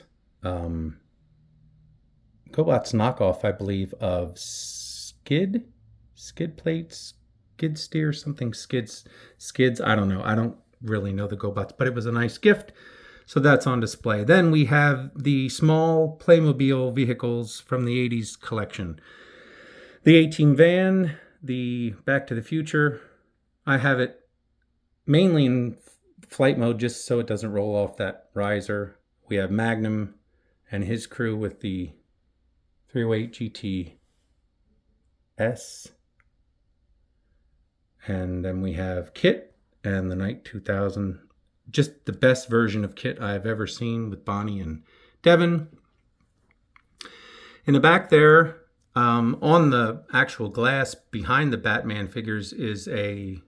[SPEAKER 1] knockoff, I believe, of skid plates, skid steer, something skids. I don't know. I don't really know the GoBots, but it was a nice gift. So that's on display. Then we have the small Playmobil vehicles from the 80s collection. The 18 van, the Back to the Future. I have it mainly in flight mode just so it doesn't roll off that riser. We have Magnum and his crew with the 308 GTS. And then we have Kit and the Night 2000. Just the best version of Kit I've ever seen with Bonnie and Devin. In the back there, on the actual glass behind the Batman figures is a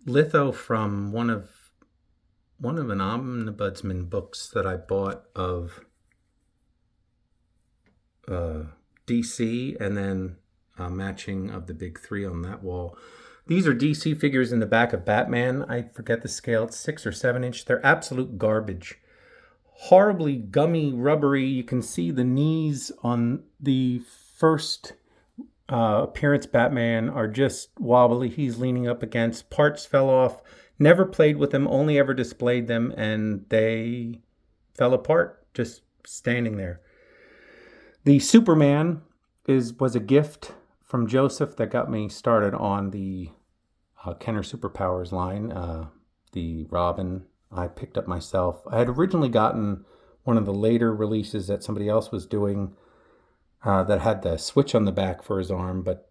[SPEAKER 1] litho from one of an omnibudsman books that I bought of DC, and then matching of the big three on that wall. These are DC figures in the back of Batman. I forget the scale. It's 6 or 7 inch. They're absolute garbage. Horribly gummy, rubbery. You can see the knees on the first appearance Batman are just wobbly. He's leaning up against. Parts fell off. Never played with them. Only ever displayed them. And they fell apart just standing there. The Superman was a gift from Joseph that got me started on the Kenner Superpowers line. The Robin I picked up myself. I had originally gotten one of the later releases that somebody else was doing that had the switch on the back for his arm, but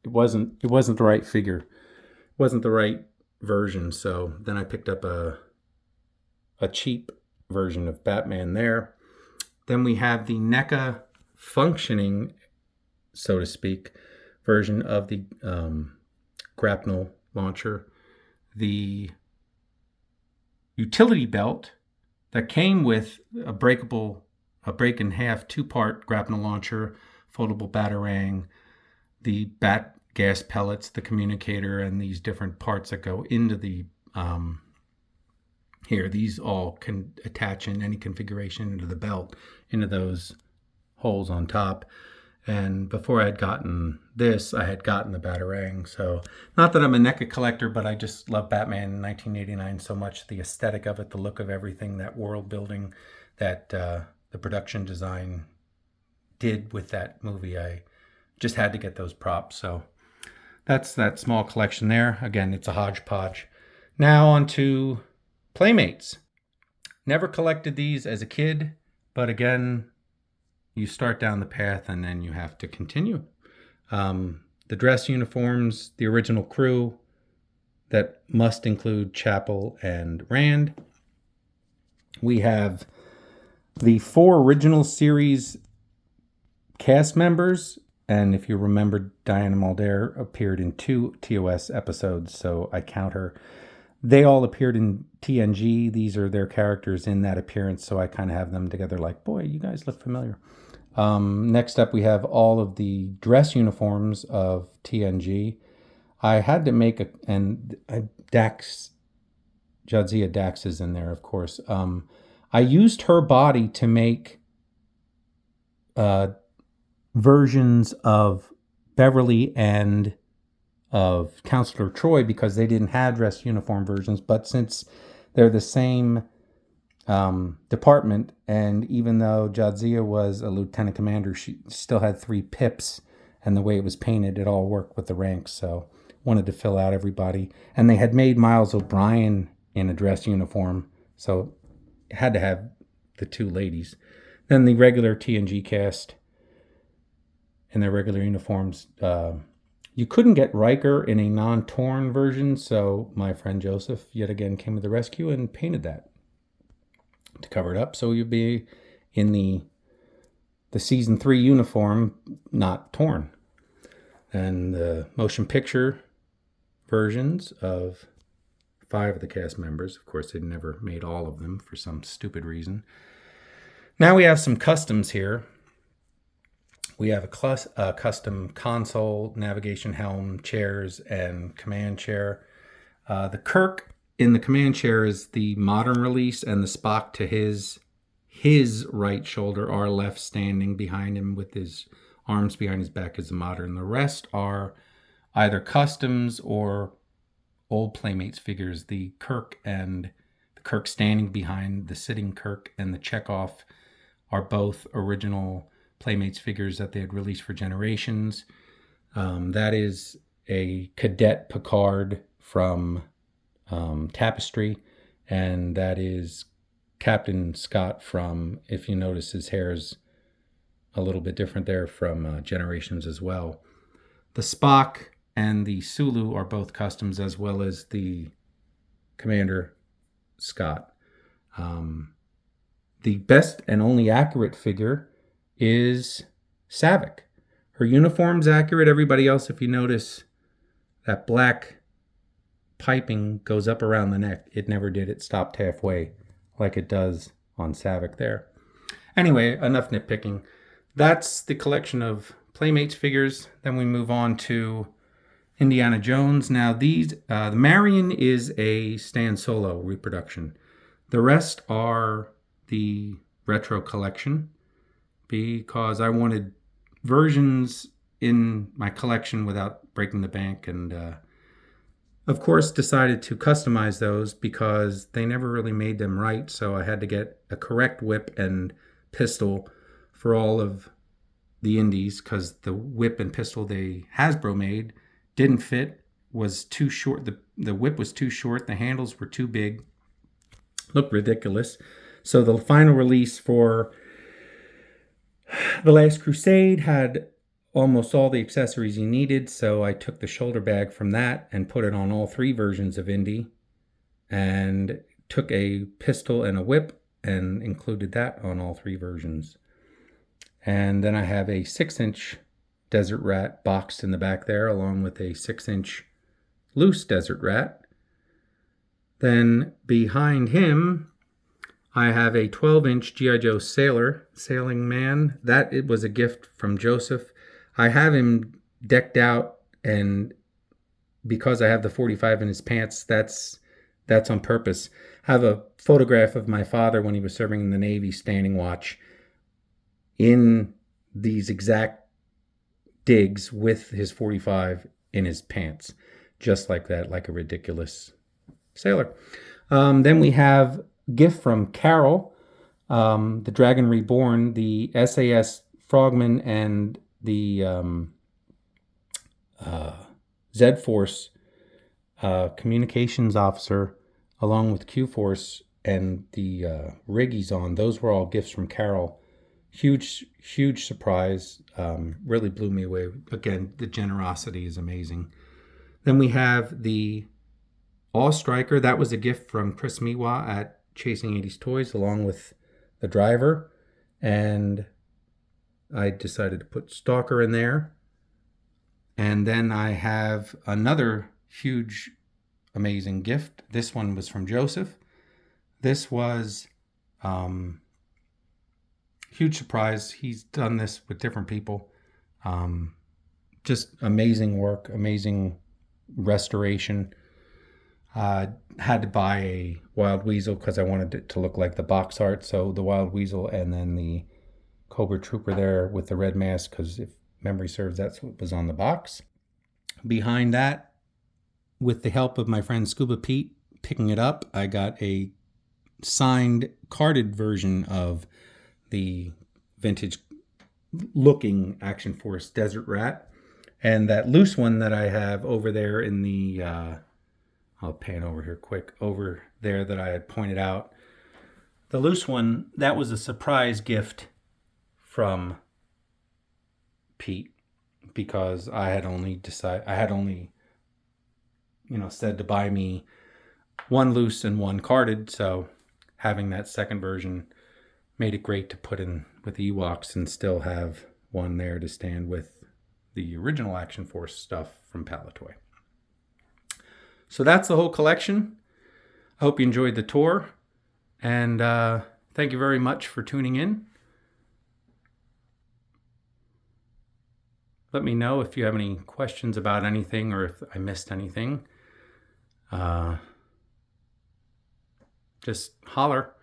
[SPEAKER 1] it wasn't the right figure. It wasn't the right version. So then I picked up a cheap version of Batman there. Then we have the NECA functioning, so to speak, version of the grapnel launcher. The utility belt that came with a break in half 2-part grapnel launcher, foldable batarang, the bat gas pellets, the communicator, and these different parts that go into the here. These all can attach in any configuration into the belt, into those holes on top. And before I had gotten this, I had gotten the Batarang. So not that I'm a NECA collector, but I just love Batman in 1989 so much. The aesthetic of it, the look of everything, that world building, that the production design did with that movie. I just had to get those props. So that's that small collection there. Again, it's a hodgepodge. Now on to Playmates. Never collected these as a kid, but again, you start down the path and then you have to continue. The dress uniforms, the original crew that must include Chapel and Rand. We have the 4 original series cast members, and if you remember, Diana Muldaur appeared in 2 TOS episodes, so I count her. They all appeared in TNG. These are their characters in that appearance, so I kind of have them together like, boy, you guys look familiar. Next up, we have all of the dress uniforms of TNG. I had to make Dax, Jadzia Dax is in there, of course. I used her body to make versions of Beverly and of Counselor Troy because they didn't have dress uniform versions, but since they're the same department, and even though Jadzia was a lieutenant commander, she still had 3 pips, and the way it was painted, it all worked with the ranks, so wanted to fill out everybody. And they had made Miles O'Brien in a dress uniform, so it had to have the 2 ladies. Then the regular TNG cast in their regular uniforms. You couldn't get Riker in a non-torn version, so my friend Joseph yet again came to the rescue and painted that to cover it up, so you'd be in the season 3 uniform, not torn. And the motion picture versions of 5 of the cast members. Of course, they never made all of them for some stupid reason. Now we have some customs here. We have a custom console, navigation helm, chairs, and command chair. The Kirk in the command chair is the modern release, and the Spock to his right shoulder, our left, standing behind him with his arms behind his back, is the modern. The rest are either customs or old Playmates figures. The Kirk standing behind the sitting Kirk and the Chekhov are both original Playmates figures that they had released for Generations. That is a Cadet Picard from Tapestry, and that is Captain Scott from, if you notice, his hair's a little bit different there, from Generations as well. The Spock and the Sulu are both customs, as well as the Commander Scott. The best and only accurate figure is Saavik. Her uniform's accurate. Everybody else, if you notice, that black piping goes up around the neck. It never did. It stopped halfway like it does on Saavik there. Anyway, enough nitpicking. That's the collection of Playmates figures. Then we move on to Indiana Jones. Now the Marion is a Stan Solo reproduction. The rest are the retro collection because I wanted versions in my collection without breaking the bank, and of course decided to customize those because they never really made them right, so I had to get a correct whip and pistol for all of the indies because the whip and pistol they Hasbro made didn't fit, was too short. The whip was too short, the handles were too big, looked ridiculous. So the final release for The Last Crusade had almost all the accessories you needed, so I took the shoulder bag from that and put it on all 3 versions of Indy, and took a pistol and a whip and included that on all 3 versions. And then I have a 6-inch Desert Rat boxed in the back there, along with a 6-inch loose Desert Rat. Then behind him, I have a 12-inch G.I. Joe Sailing Man. That it was a gift from Joseph. I have him decked out, and because I have the 45 in his pants, that's on purpose. I have a photograph of my father when he was serving in the Navy standing watch in these exact digs with his 45 in his pants, just like that, like a ridiculous sailor. Then we have gift from Carol, the Dragon Reborn, the SAS Frogman, and the Z-Force communications officer along with Q-Force and the rig he's on. Those were all gifts from Carol. Huge surprise. Really blew me away. Again, the generosity is amazing. Then we have the All Striker. That was a gift from Chris Miwa at Chasing 80s Toys, along with the driver. And I decided to put Stalker in there. And then I have another huge, amazing gift. This one was from Joseph. This was huge surprise. He's done this with different people. Just amazing work, amazing restoration. Had to buy a Wild Weasel because I wanted it to look like the box art. So the Wild Weasel and then the Cobra Trooper there with the red mask, because if memory serves, that's what was on the box. Behind that, with the help of my friend Scuba Pete picking it up, I got a signed, carded version of the vintage looking Action Force Desert Rat. And that loose one that I have over there in the, I'll pan over here quick, over there that I had pointed out. The loose one, that was a surprise gift from Pete, because I had only said to buy me one loose and one carded. So having that second version made it great to put in with Ewoks and still have one there to stand with the original Action Force stuff from Palitoy. So that's the whole collection. I hope you enjoyed the tour, and thank you very much for tuning in. Let me know if you have any questions about anything or if I missed anything. Just holler.